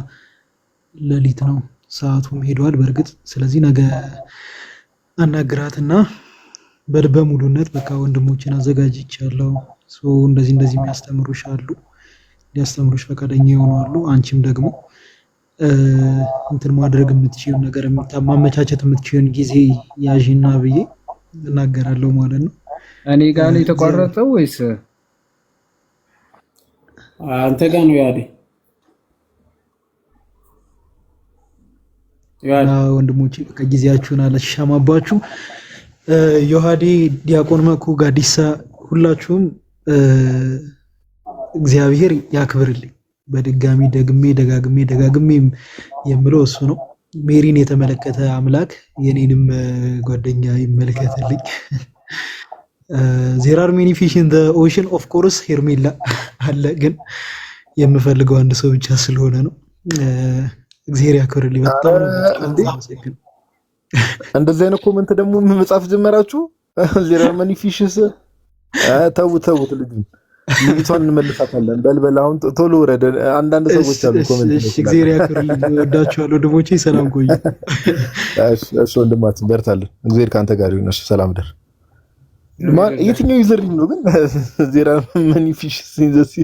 ሌሊት ነው፣ ሰዓቱም ሄዷል በእርግጥ። ስለዚህ ነገ አናግራትና በልበ ሙሉነት በቃ ወንድሞችን አዘጋጅቻለሁ። እንደዚህ እንደዚህ የሚያስተምሩሽ አሉ፣ ሊያስተምሩሽ ፈቃደኛ የሆኑ አሉ። አንቺም ደግሞ እንትን ማድረግ የምትችይው ነገር ማመቻቸት የምትችይውን ጊዜ ያዥና ብዬ እናገራለሁ ማለት ነው። እኔ ጋር ነው የተቋረጠው ወይስ አንተ ጋር ነው? ወንድሞቼ ከጊዜያችሁን አላሻማባችሁ። ዮሐዴ፣ ዲያቆን መኩ፣ ጋዲሳ ሁላችሁም እግዚአብሔር ያክብርልኝ። በድጋሚ ደጋግሜ የምለው እሱ ነው። ሜሪን የተመለከተ አምላክ የኔንም ጓደኛ ይመለከትልኝ። ዜር አር ሜኒ ፊሽ ኢን ዘ ኦሽን ኦፍ ኮርስ ሄርሜላ አለ፣ ግን የምፈልገው አንድ ሰው ብቻ ስለሆነ ነው። እግዚአብሔር ያክብርልኝ። በጣም አመሰግናለሁ። እንደዚህ አይነት ኮመንት ደግሞ መጻፍ ጀመራችሁ። ዜር አር ሜኒ ፊሽስ ተውት ልጅ ልጅቷን እንመልሳታለን። በልበል አሁን ቶሎ ወረደ። አንዳንድ ሰዎች አሉ ኮሜንት ነው። እሺ እግዚአብሔር ያክብርልኝ። ወዳችኋለሁ ወንድሞቼ፣ ሰላም ቆዩ። እሺ ወንድማችን በርታለን። እግዚአብሔር ካንተ ጋር ይሁን። እሺ ሰላም ደር። የትኛው ዩዘርኔም ነው ግን? ዜራ መኒ ፊሽ ሲንዘሲ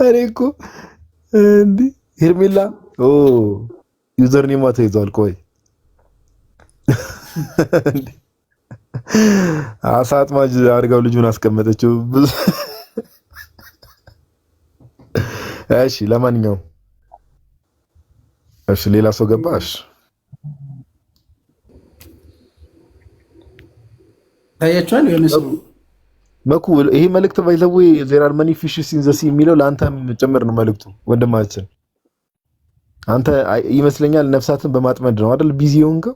አሬ እኮ እንዴ ሄርሜላ ዩዘርኔም ተይዟል። ቆይ አሳ አጥማጅ አድርጋው ልጁን አስቀመጠችው። እሺ ለማንኛውም እሺ ሌላ ሰው ገባሽ? ታያችኋል የሆነ ሰው መኩ ይሄ መልእክት ባይዘው ዜር አር መኒ ፊሽስ ኢን ዘ ሲ የሚለው ለአንተም ጭምር ነው መልእክቱ ወንድማችን። አንተ ይመስለኛል ነፍሳትን በማጥመድ ነው አይደል ቢዚ ሆንከው?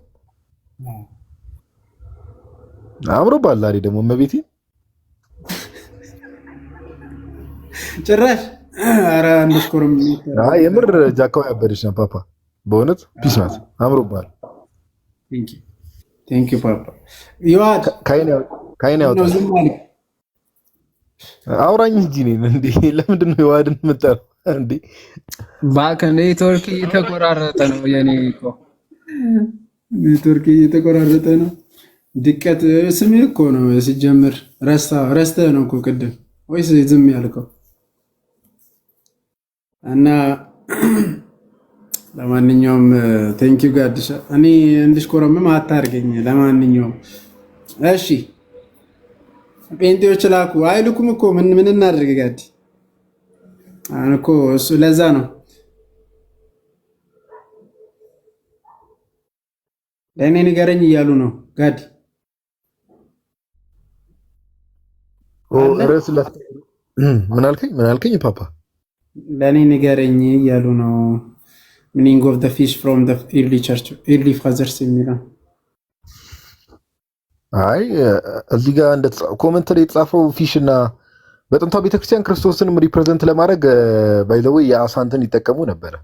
አምሮባል ዛሬ ደግሞ እመቤቴ ጭራሽ ኧረ አንደስኮርም የምር ጃካው ያበደች ነው ፓፓ። በእውነት ፒስ ናት። አምሮባል። ቴንክ ዩ ፓፓ። ይዋት ካይን ያውጣ አውራኝ እንጂ ነኝ እንዴ? ለምንድን ነው ይዋድን የምጠራው እንዴ? ባክ ኔትወርክ እየተቆራረጠ ነው። የኔ እኮ ኔትወርክ እየተቆራረጠ ነው። ድቀት ስምህ እኮ ነው ሲጀምር። ረስተህ ነው እኮ ቅድም ወይስ ዝም ያልከው? እና ለማንኛውም ቴንክ ዩ ጋድሻ። እኔ እንድሽኮረምም አታርገኝ። ለማንኛውም እሺ ጴንጤዎች ላኩ አይልኩም እኮ ምን እናድርግ ጋዲ? አሁን እኮ እሱ ለዛ ነው ለእኔ ንገረኝ እያሉ ነው ጋዲ። ምን አልከኝ ፓፓ? ለእኔ ንገረኝ እያሉ ነው። ሚኒንግ ኦፍ ዘ ፊሽ ፍሮም ዘ ኤርሊ ቸርች ኤርሊ ፋዘርስ የሚለው አይ እዚህ ጋር እንደ ኮመንት ላይ የተጻፈው ፊሽ እና በጥንቷ ቤተክርስቲያን ክርስቶስንም ሪፕሬዘንት ለማድረግ ባይ ዘ ዌይ የአሳንትን ይጠቀሙ ነበረ።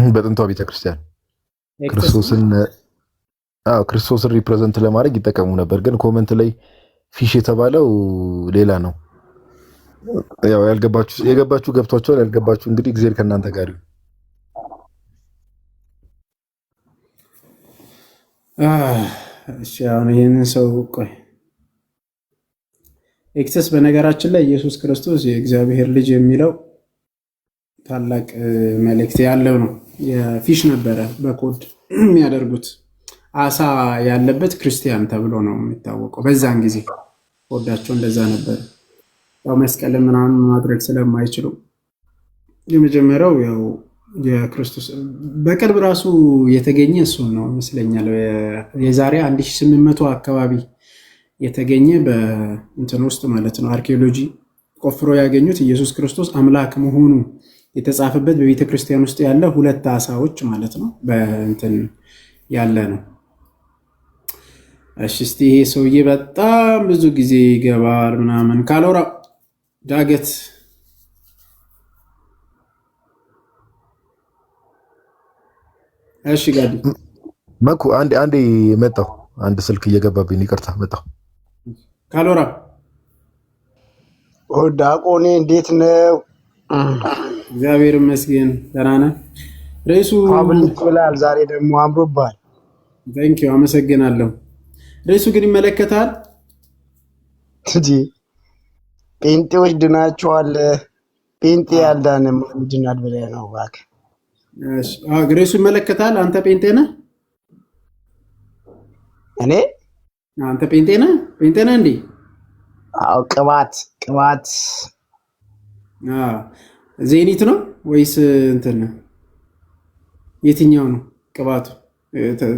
በጥንቷ ቤተክርስቲያን ክርስቶስን ሪፕሬዘንት ለማድረግ ይጠቀሙ ነበር። ግን ኮመንት ላይ ፊሽ የተባለው ሌላ ነው። ያው የገባችሁ ገብቷችኋል። ያልገባችሁ እንግዲህ እግዚአብሔር ከእናንተ ጋር ይሁን። እሺ አሁን ይሄንን ሰው ቆይ ኤክሰስ በነገራችን ላይ ኢየሱስ ክርስቶስ የእግዚአብሔር ልጅ የሚለው ታላቅ መልእክት ያለው ነው። የፊሽ ነበረ በኮድ የሚያደርጉት አሳ ያለበት ክርስቲያን ተብሎ ነው የሚታወቀው። በዛን ጊዜ ኮዳቸው እንደዛ ነበር። ያው መስቀል ምናምን ማድረግ ስለማይችሉ የመጀመሪያው ያው የክርስቶስ በቅርብ ራሱ የተገኘ እሱን ነው ይመስለኛል። የዛሬ 1800 አካባቢ የተገኘ በእንትን ውስጥ ማለት ነው አርኪኦሎጂ ቆፍሮ ያገኙት ኢየሱስ ክርስቶስ አምላክ መሆኑ የተጻፈበት በቤተ ክርስቲያን ውስጥ ያለ 2 አሳዎች ማለት ነው በእንትን ያለ ነው። እሺ እስቲ ይሄ ሰውዬ በጣም ብዙ ጊዜ ይገባል ምናምን ካሎራ ዳገት እሺ ጋዲ መኩ አንዴ መጣሁ። አንድ ስልክ እየገባብኝ ይቅርታ መጣሁ። ካሎራ ዳቆኔ እንዴት ነው? እግዚአብሔር ይመስገን ደህና ነህ? ርዕሱ አብልጥ ብላል። ዛሬ ደግሞ አምሮባል። ቴንክ ዩ አመሰግናለሁ። ርዕሱ ግን ይመለከታል እንጂ ጴንጤዎች ድናቸዋል። ጴንጤ ያልዳንም ድናል ብለህ ነው እባክህ። እሺ ግሬሱ ይመለከታል። አንተ ጴንጤ ነህ? እኔ አንተ ጴንጤ ነህ? ጴንጤ ነህ እንዴ? አዎ ቅባት ዜኒት ነው ወይስ እንትን ነው? የትኛው ነው ቅባቱ?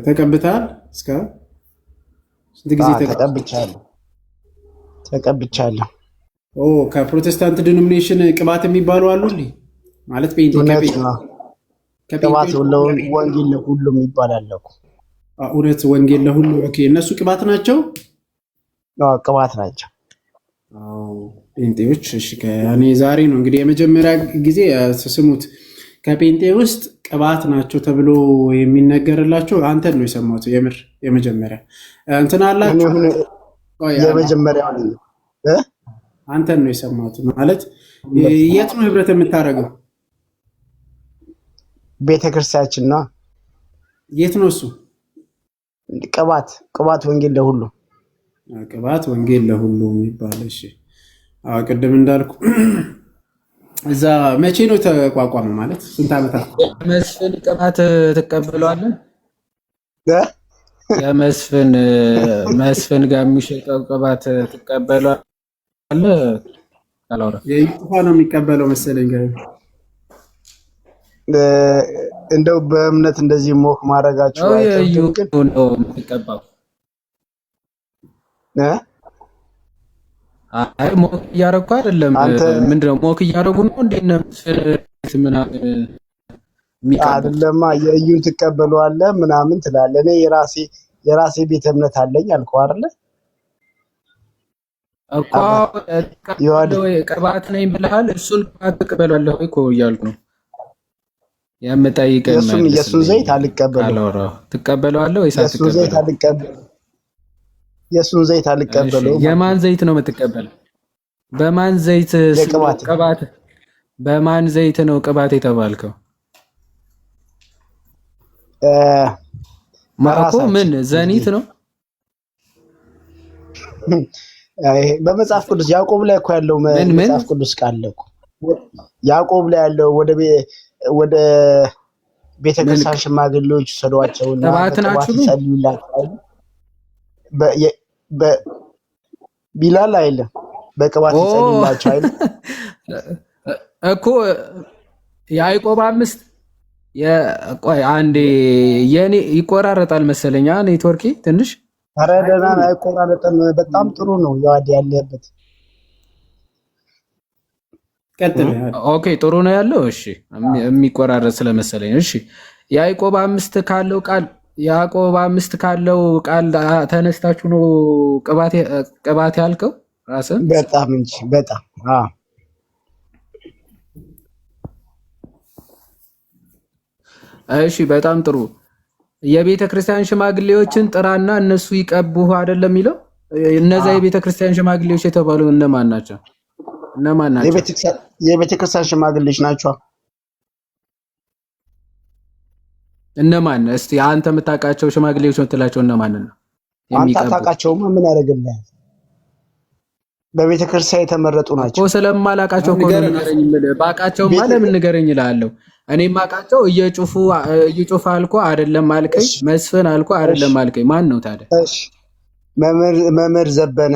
ተቀብተሃል? እስከ ስንት ጊዜ ተቀብቻለሁ? ከፕሮቴስታንት ዲኖሚኔሽን ቅባት የሚባሉ አሉ እንዴ? ማለት ጴንጤ ቅባት ወንጌል ለሁሉም ይባላል እኮ። እውነት ወንጌል ለሁሉ። ኦኬ እነሱ ቅባት ናቸው? አዎ ቅባት ናቸው። ጴንጤዎች። እሺ እኔ ዛሬ ነው እንግዲህ የመጀመሪያ ጊዜ ስሙት ከጴንጤ ውስጥ ቅባት ናቸው ተብሎ የሚነገርላቸው አንተን ነው የሰማሁት። የምር የመጀመሪያ እንትን አላችሁ? የመጀመሪያው አንተን ነው የሰማሁት። ማለት የት ነው ህብረት የምታደርገው? ቤተክርስቲያችን ነው። የት ነው እሱ? ቅባት ወንጌል ለሁሉ። ቅባት ወንጌል ለሁሉ የሚባል። እሺ ቅድም እንዳልኩ እዛ መቼ ነው ተቋቋመ? ማለት ስንት ዓመታት? የመስፍን ቅባት ትቀበለዋለህ? የመስፍን ጋር የሚሸጠው ቅባት ትቀበለዋለህ? የይጡፋ ነው የሚቀበለው መሰለኝ። እንደው በእምነት እንደዚህ ሞክ ማድረጋችሁ አይተውም ነው የምትቀባው? አይ ሞክ እያደረኩ አይደለም። ምንድነው ሞክ እያደረጉ ነው እንዴ? ምናምን አይደለማ። የእዩ ትቀበለዋለህ ምናምን ትላለህ። እኔ የራሴ ቤተ እምነት አለኝ አልኩህ አይደለ እኮ። ቅባት ነኝ ብለሃል። እሱን ቅባት ትቀበላለህ ወይ እኮ እያልኩ ነው የምጠይቀኝ። የእሱን ዘይት አልቀበለውም። ትቀበለዋለህ ወይስ አትቀበለውም? የእሱን ዘይት አልቀበለውም። የማን ዘይት ነው የምትቀበለው? በማን ዘይት ቅባት? በማን ዘይት ነው ቅባት የተባልከው? ማኮ ምን ዘኒት ነው? በመጽሐፍ ቅዱስ ያዕቆብ ላይ እኮ ያለው መጽሐፍ ቅዱስ ቃል እኮ ያዕቆብ ላይ ያለው ወደ ቤተክርስቲያን ሽማግሌዎች ሰዷቸውና ቅባት ናችሁ ይጸልዩላቸዋል። ቢላል አይደለም በቅባት ይጸልዩላቸው አይደል እኮ ያዕቆብ 5 ቆይ አንዴ የኔ ይቆራረጣል መሰለኝ ኔትወርኪ ትንሽ። ኧረ ደህና ነው አይቆራረጥም። በጣም ጥሩ ነው ያለበት። ኦኬ ጥሩ ነው ያለው። እሺ የሚቆራረጥ ስለመሰለኝ እሺ። ያዕቆብ 5 ካለው ቃል ተነስታችሁ ነው ቅባት ያልከው ራስህ? በጣም እንጂ በጣም እሺ በጣም ጥሩ። የቤተ ክርስቲያን ሽማግሌዎችን ጥራና እነሱ ይቀቡህ አይደለም የሚለው? እነዛ የቤተ ክርስቲያን ሽማግሌዎች የተባሉ እነማን ናቸው? የቤተ ክርስቲያን ሽማግሌዎች ናቸው። እነማን? እስቲ አንተ የምታውቃቸው ሽማግሌዎች የምትላቸው እነማን ነው? አንተ አታውቃቸውማ ምን ያደርግልሃል? በቤተ ክርስቲያን የተመረጡ ናቸው። ስለማላውቃቸው እኮ ነው ንገረኝ የምልህ። ባውቃቸውማ ለምን ንገረኝ እልሃለሁ። እኔ የማውቃቸው እየጩፋ አልኩ አይደለም አልከኝ፣ መስፍን አልኩ አይደለም አልከኝ። ማን ነው ታዲያ? እሺ መምህር ዘበነ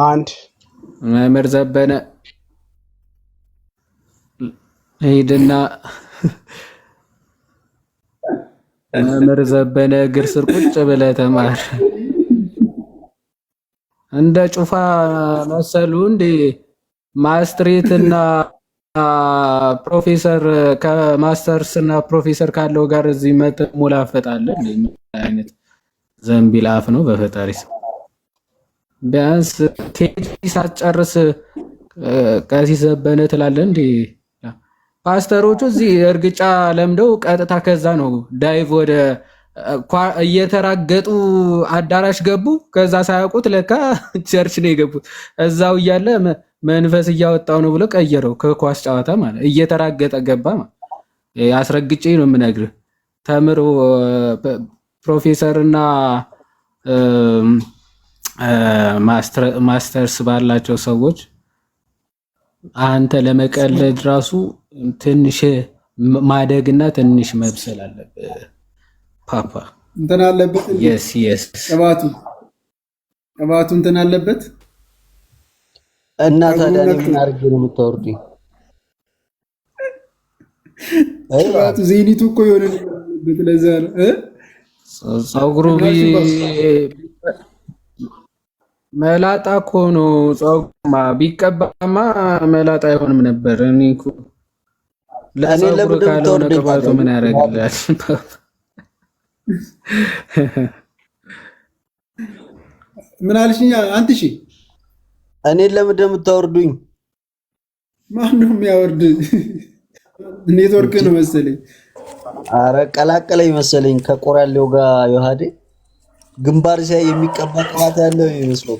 አንድ መምህር ዘበነ ሄድና መምህር ዘበነ እግር ስር ቁጭ ብለህ ተማር። እንደ ጩፋ መሰሉ እንደ ማስትሬት እና ፕሮፌሰር ከማስተርስ እና ፕሮፌሰር ካለው ጋር እዚህ ሙላፈጣለህ። አይነት ዘንቢል አፍ ነው በፈጣሪ ስም። ቢያንስ ቴጂ ሳትጨርስ ቀሲስ ዘበነ ትላለህ እንዴ? ፓስተሮቹ እዚህ እርግጫ ለምደው ቀጥታ ከዛ ነው ዳይቭ ወደ እየተራገጡ አዳራሽ ገቡ። ከዛ ሳያውቁት ለካ ቸርች ነው የገቡት። እዛው እያለ መንፈስ እያወጣው ነው ብሎ ቀየረው። ከኳስ ጨዋታ ማለት እየተራገጠ ገባ ማለት። አስረግጬ ነው የምነግርህ። ተምሮ ፕሮፌሰርና ማስተርስ ባላቸው ሰዎች አንተ ለመቀለድ ራሱ ትንሽ ማደግና ትንሽ መብሰል አለብህ። ፓፓ እንትን አለበት እንዴ? የስ ቅባቱ እንትን አለበት እና ታዲያ ምን አድርጌ ነው የምታወርዱኝ? ቅባቱ ዜኒቱ እኮ የሆነ ነገር አለበት። ለዛ ነው ፀጉሩ መላጣ እኮ ነው። ፀጉሩማ ቢቀባማ መላጣ አይሆንም ነበር። እኔ እኮ ለፀጉሩ ካልሆነ ቅባቱ ምን ያደርግልሃል? ምን አልሽኝ አንተ? እሺ እኔን ለምን እንደምታወርዱኝ? ማን ነው የሚያወርድ? ኔትወርክ ነው መሰለኝ። አረ ቀላቀለኝ መሰለኝ ከቆራሌው ጋር ዮሐዴ ግንባር ሲያይ የሚቀባ ቅባት ያለው ይመስለው።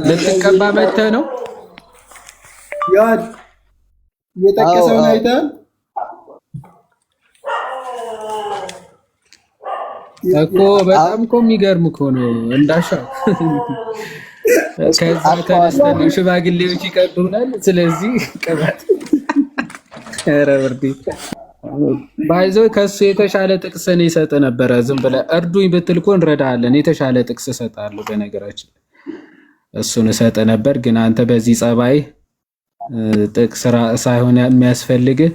ልትቀባ መተህ ነው ዮሐድ የጠቀሰውን አይተሃል እኮ። በጣም እኮ የሚገርም እኮ ነው። እንዳሻው ከዛ ተነስተን ሽማግሌዎች ይቀጡናል። ስለዚህ ቅባት ኧረ ብርዴ ባይዞ ከሱ የተሻለ ጥቅስ እኔ እሰጥ ነበረ። ዝም ብለህ እርዱኝ ብትል እኮ እንረዳለን። የተሻለ ጥቅስ እሰጣለሁ። በነገራችን እሱን እሰጥ ነበር፣ ግን አንተ በዚህ ጸባይ ጥቅስ ሳይሆን የሚያስፈልግህ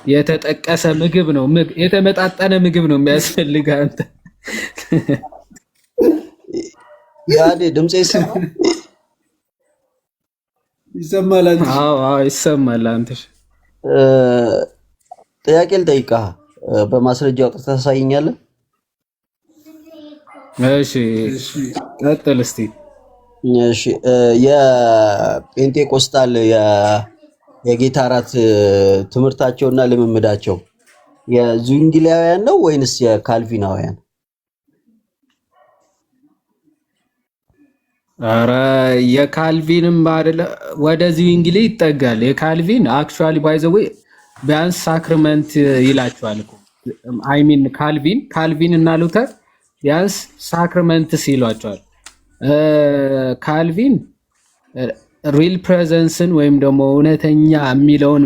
የተጠቀሰ ምግብ ነው፣ የተመጣጠነ ምግብ ነው የሚያስፈልግህ አንተ። ያዴ ድምጼ ይሰማል? ይሰማል? አዎ ይሰማል። አንተ ጥያቄ ልጠይቅህ፣ በማስረጃ አውጥተህ ታሳይኛለህ? እሺ ቀጥል እስቲ። እሺ የጴንጤቆስጣል የጌታ እራት ትምህርታቸውና ልምምዳቸው የዙንግሊያውያን ነው ወይንስ የካልቪናውያን? አረ የካልቪንም አይደለ፣ ወደዚህ እንግሊዝ ይጠጋል። የካልቪን አክቹአሊ ባይ ዘ ዌይ ቢያንስ ሳክራመንት ይላቸዋል እኮ አይ ሚን ካልቪን እና ሉተር ቢያንስ ሳክራመንትስ ይሏቸዋል። ካልቪን ሪል ፕሬዘንስን ወይም ደግሞ እውነተኛ የሚለውን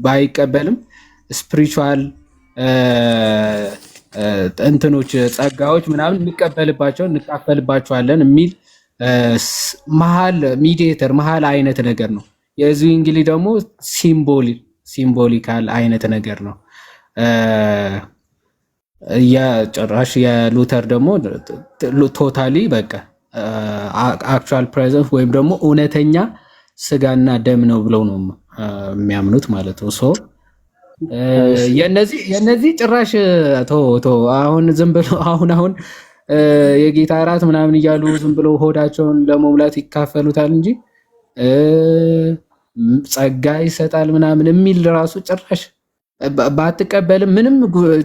ባይቀበልም ስፒሪቹዋል እንትኖች ጸጋዎች ምናምን እንካፈልባቸዋለን የሚል መሀል ሚዲየተር መሀል አይነት ነገር ነው። የዚህ እንግሊዝ ደግሞ ሲምቦሊካል አይነት ነገር ነው። የጭራሽ የሉተር ደግሞ ቶታሊ በቃ አክቹዋል ፕሬዘንስ ወይም ደግሞ እውነተኛ ስጋና ደም ነው ብለው ነው የሚያምኑት ማለት ነው። ሶ የነዚህ ጭራሽ አሁን ዝም ብለው አሁን የጌታ እራት ምናምን እያሉ ዝም ብለው ሆዳቸውን ለመሙላት ይካፈሉታል እንጂ ጸጋ ይሰጣል ምናምን የሚል ራሱ ጭራሽ ባትቀበልም ምንም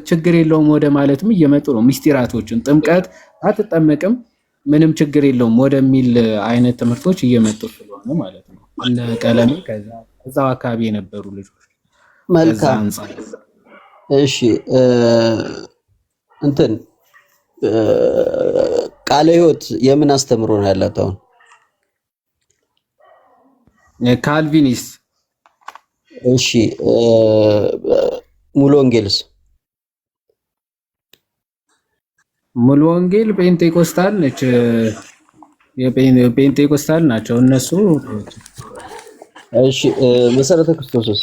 ችግር የለውም ወደ ማለትም እየመጡ ነው። ሚስጢራቶችን ጥምቀት አትጠመቅም ምንም ችግር የለውም ወደሚል አይነት ትምህርቶች እየመጡ ስለሆነ ማለት ነው። እነ ቀለሜ ከዛው አካባቢ የነበሩ ልጆች መልካም። እሺ እንትን ቃለ ሕይወት የምን አስተምሮ ነው ያላት? አሁን ካልቪኒስት። እሺ ሙሉ ወንጌልስ? ሙሉ ወንጌል ፔንቴኮስታል ነች። የፔንቴኮስታል ናቸው እነሱ። እሺ መሰረተ ክርስቶስስ?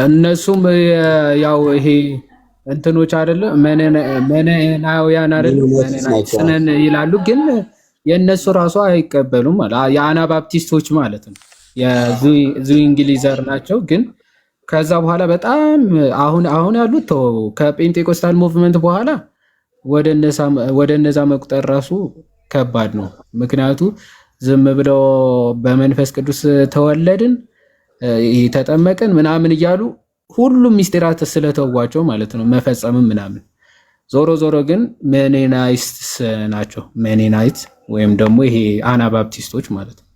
እነሱም ያው ይሄ እንትኖች አይደለ መነናውያን አይደለ መነናይስነን ይላሉ፣ ግን የእነሱ ራሱ አይቀበሉም ማለት የአናባፕቲስቶች ማለት ነው። የዙዊንግሊዘር ናቸው። ግን ከዛ በኋላ በጣም አሁን ያሉት ከጴንጤኮስታል ሙቭመንት በኋላ ወደ እነዛ መቁጠር ራሱ ከባድ ነው። ምክንያቱ ዝም ብለው በመንፈስ ቅዱስ ተወለድን ተጠመቅን ምናምን እያሉ ሁሉም ሚስጢራት ስለተዋቸው ማለት ነው መፈጸምም ምናምን። ዞሮ ዞሮ ግን ሜኔናይትስ ናቸው። ሜኔናይት ወይም ደግሞ ይሄ አናባፕቲስቶች ማለት ነው።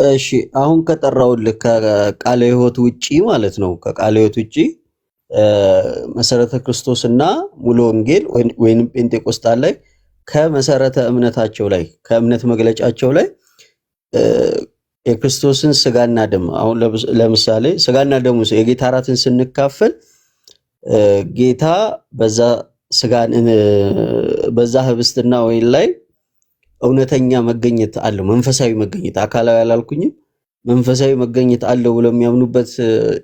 እሺ አሁን ከጠራውልህ ከቃለ ሕይወት ውጪ ማለት ነው ከቃለ ሕይወት ውጪ መሰረተ ክርስቶስና ሙሉ ወንጌል ወይንም ጴንጤቆስጣን ላይ ከመሰረተ እምነታቸው ላይ ከእምነት መግለጫቸው ላይ የክርስቶስን ስጋና ደም አሁን ለምሳሌ ስጋና ደሙ የጌታ እራትን ስንካፈል ጌታ በዛ ህብስትና ወይን ላይ እውነተኛ መገኘት አለው፣ መንፈሳዊ መገኘት አካላዊ አላልኩኝም፣ መንፈሳዊ መገኘት አለው ብለው የሚያምኑበት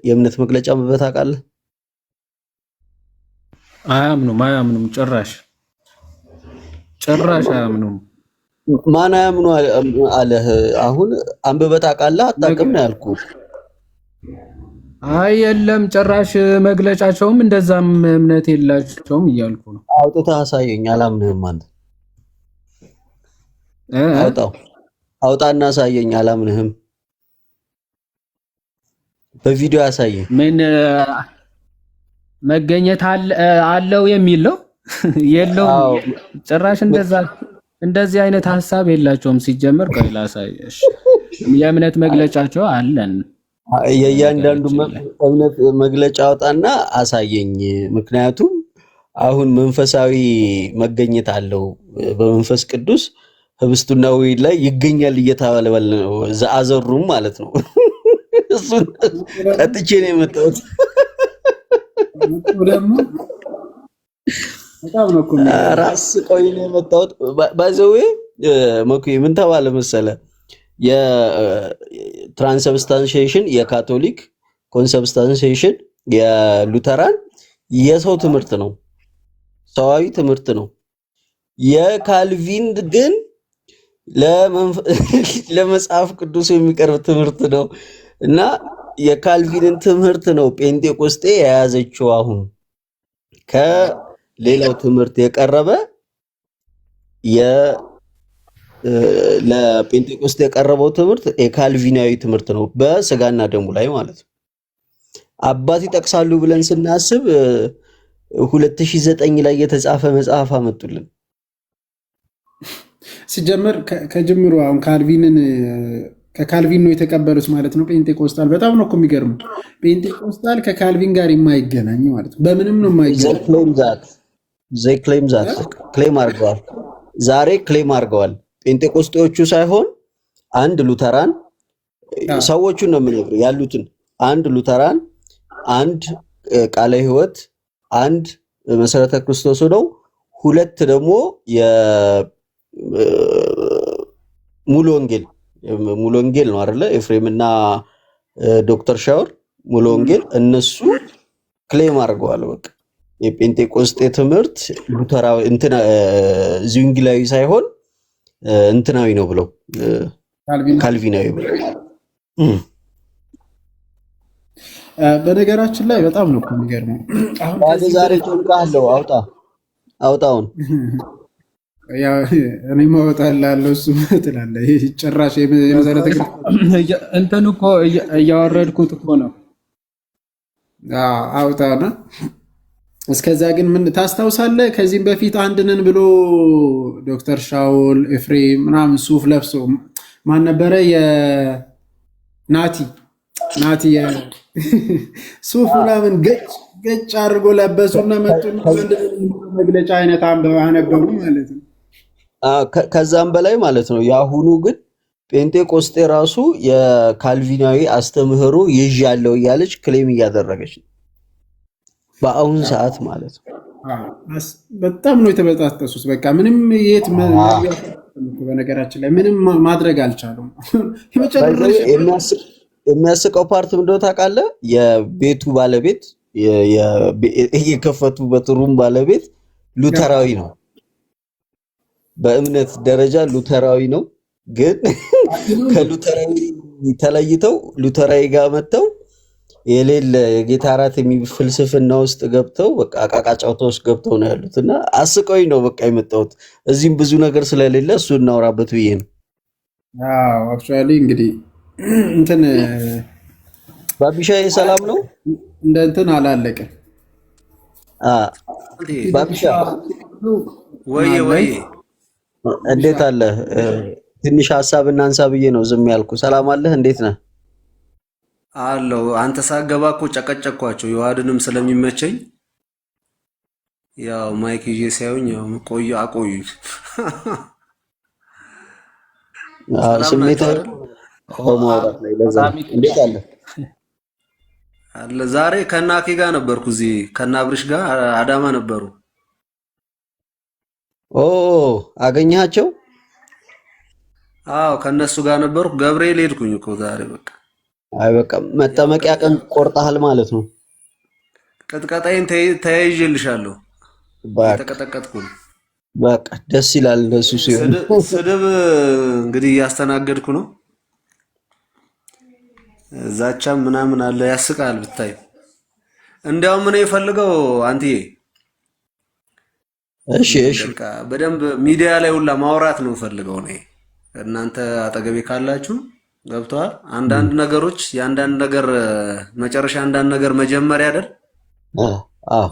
የእምነት መግለጫ መበት አቃለ አያምኑም ጭራሽ አያምኑም። ማን አያምኑ አለ? አሁን አንብበት አቃለ አጣቀም ነው ያልኩት። አይ የለም ጭራሽ መግለጫቸውም እንደዛም እምነት የላቸውም እያልኩ ነው። አውጥተህ አሳየኝ። አላምንህም አንተ። አውጣና አሳየኝ። አላምንህም። በቪዲዮ አሳየኝ። ምን መገኘት አለው የሚል ነው? የለውም ጭራሽ እንደዚህ አይነት ሐሳብ የላቸውም ሲጀመር። ቆይ ላሳየሽ። የእምነት መግለጫቸው አለን። የእያንዳንዱ እምነት መግለጫ አውጣና አሳየኝ። ምክንያቱም አሁን መንፈሳዊ መገኘት አለው በመንፈስ ቅዱስ ህብስቱና ወይን ላይ ይገኛል እየተባለ ነው። ዘአዘሩም ማለት ነው። እሱን ቀጥቼ ነው የመጣሁት። ራስ ቆይ ነው የመጣሁት። ባይዘዌ መኩ ምን ተባለ መሰለ? የትራንስብስታንሺዬሽን የካቶሊክ ኮንሰብስታንሺዬሽን የሉተራን የሰው ትምህርት ነው፣ ሰዋዊ ትምህርት ነው። የካልቪን ግን ለመጽሐፍ ቅዱስ የሚቀርብ ትምህርት ነው እና የካልቪንን ትምህርት ነው ጴንጤቆስጤ የያዘችው። አሁን ከሌላው ትምህርት የቀረበ ለጴንጤቆስጤ የቀረበው ትምህርት የካልቪናዊ ትምህርት ነው በስጋና ደሙ ላይ ማለት ነው። አባት ይጠቅሳሉ ብለን ስናስብ 2009 ላይ የተጻፈ መጽሐፍ አመጡልን። ሲጀመር ከጅምሩ አሁን ከካልቪን ነው የተቀበሉት ማለት ነው። ጴንጤቆስጣል በጣም ነው እኮ የሚገርመው። ጴንጤቆስጣል ከካልቪን ጋር የማይገናኝ ማለት ነው። በምንም ነው የማይገናኝ። ክሌም አድርገዋል። ዛሬ ክሌም አድርገዋል። ጴንጤቆስጤዎቹ ሳይሆን አንድ ሉተራን ሰዎቹን ነው የምነግርህ ያሉትን፣ አንድ ሉተራን፣ አንድ ቃለ ሕይወት፣ አንድ መሰረተ ክርስቶስ ነው፣ ሁለት ደግሞ ሙሉ ወንጌል ነው አይደለ? ኤፍሬም እና ዶክተር ሻወር ሙሉ ወንጌል እነሱ ክሌም አድርገዋል። በቃ የጴንጤቆስጤ ትምህርት ሉተራዊ እንትና ዚንግላዊ ሳይሆን እንትናዊ ነው ብለው ካልቪናዊ ብለው። በነገራችን ላይ በጣም ነው የሚገርመው። አሁን ዛሬ ቶልቃለሁ አውጣውን ያው እኔ ማወጣላለሁ እሱ ትላለህ። ይሄ ጭራሽ የመሰረተ እንትን እኮ እያወረድኩት እኮ ነው። አውጣና እስከዛ ግን ምን ታስታውሳለህ? ከዚህም በፊት አንድነን ብሎ ዶክተር ሻውል ኤፍሬም ምናምን ሱፍ ለብሶ ማን ነበረ? የናቲ ሱፍ ምናምን ገጭ አድርጎ ለበሱና መጡና መግለጫ አይነት አነበቡ ማለት ነው። ከዛም በላይ ማለት ነው። የአሁኑ ግን ጴንጤቆስጤ ራሱ የካልቪናዊ አስተምህሮ ይዣለው እያለች ክሌም እያደረገች ነው በአሁን ሰዓት ማለት ነው። በጣም ነው የተበጣጠሱት። በቃ ምንም የት በነገራችን ላይ ምንም ማድረግ አልቻሉም። የሚያስቀው ፓርት ምንድነው ታውቃለህ? የቤቱ ባለቤት የከፈቱበት ሩም ባለቤት ሉተራዊ ነው። በእምነት ደረጃ ሉተራዊ ነው። ግን ከሉተራዊ ተለይተው ሉተራዊ ጋር መጥተው የሌለ የጌታ እራት ፍልስፍና ውስጥ ገብተው በቃ አቃቃ ጫውታ ውስጥ ገብተው ነው ያሉት። እና አስቀውኝ ነው በቃ የመጣሁት። እዚህም ብዙ ነገር ስለሌለ እሱ እናውራበት ብዬ ነው። አክቹዋሊ እንግዲህ እንትን ባቢሻዬ ሰላም ነው። እንደ እንትን አላለቀም። ባቢሻ ወይ እንዴት አለ? ትንሽ ሀሳብ እናንሳ ብዬ ነው ዝም ያልኩ። ሰላም አለህ? እንዴት ነህ? አለው። አንተ ሳገባ እኮ ጨቀጨኳቸው ዮሐድንም ስለሚመቸኝ ያው ማይክ ይዤ ሲያዩኝ ያው አቆዩኝ። ሰላም ናቸው ስሜታዊ አይደል? በማውራት ላይ ለዛ በጣም እንዴት አለ? አለ ዛሬ ከናኬ ጋር ነበርኩ፣ እዚህ ከናብርሽ ጋር አዳማ ነበሩ። ኦ አገኘሃቸው? አዎ ከነሱ ጋር ነበርኩ። ገብርኤል ሄድኩኝ እኮ ዛሬ። በቃ አይ በቃ መጠመቂያ ቀን ቆርጠሃል ማለት ነው። ቅጥቀጣይን ተያይዤልሻለሁ። በቃ የተቀጠቀጥኩ ነው። በቃ ደስ ይላል እንደሱ ሲሆን። ስድብ እንግዲህ እያስተናገድኩ ነው። ዛቻም ምናምን አለ፣ ያስቃል ብታይ። እንዲያውም እኔ የፈልገው አንትዬ እሺ እሺ በቃ በደንብ ሚዲያ ላይ ሁላ ማውራት ነው ፈልገው ነው። እናንተ አጠገቤ ካላችሁ ገብተዋል። አንዳንድ ነገሮች የአንዳንድ ነገር መጨረሻ አንዳንድ ነገር መጀመሪያ አይደል?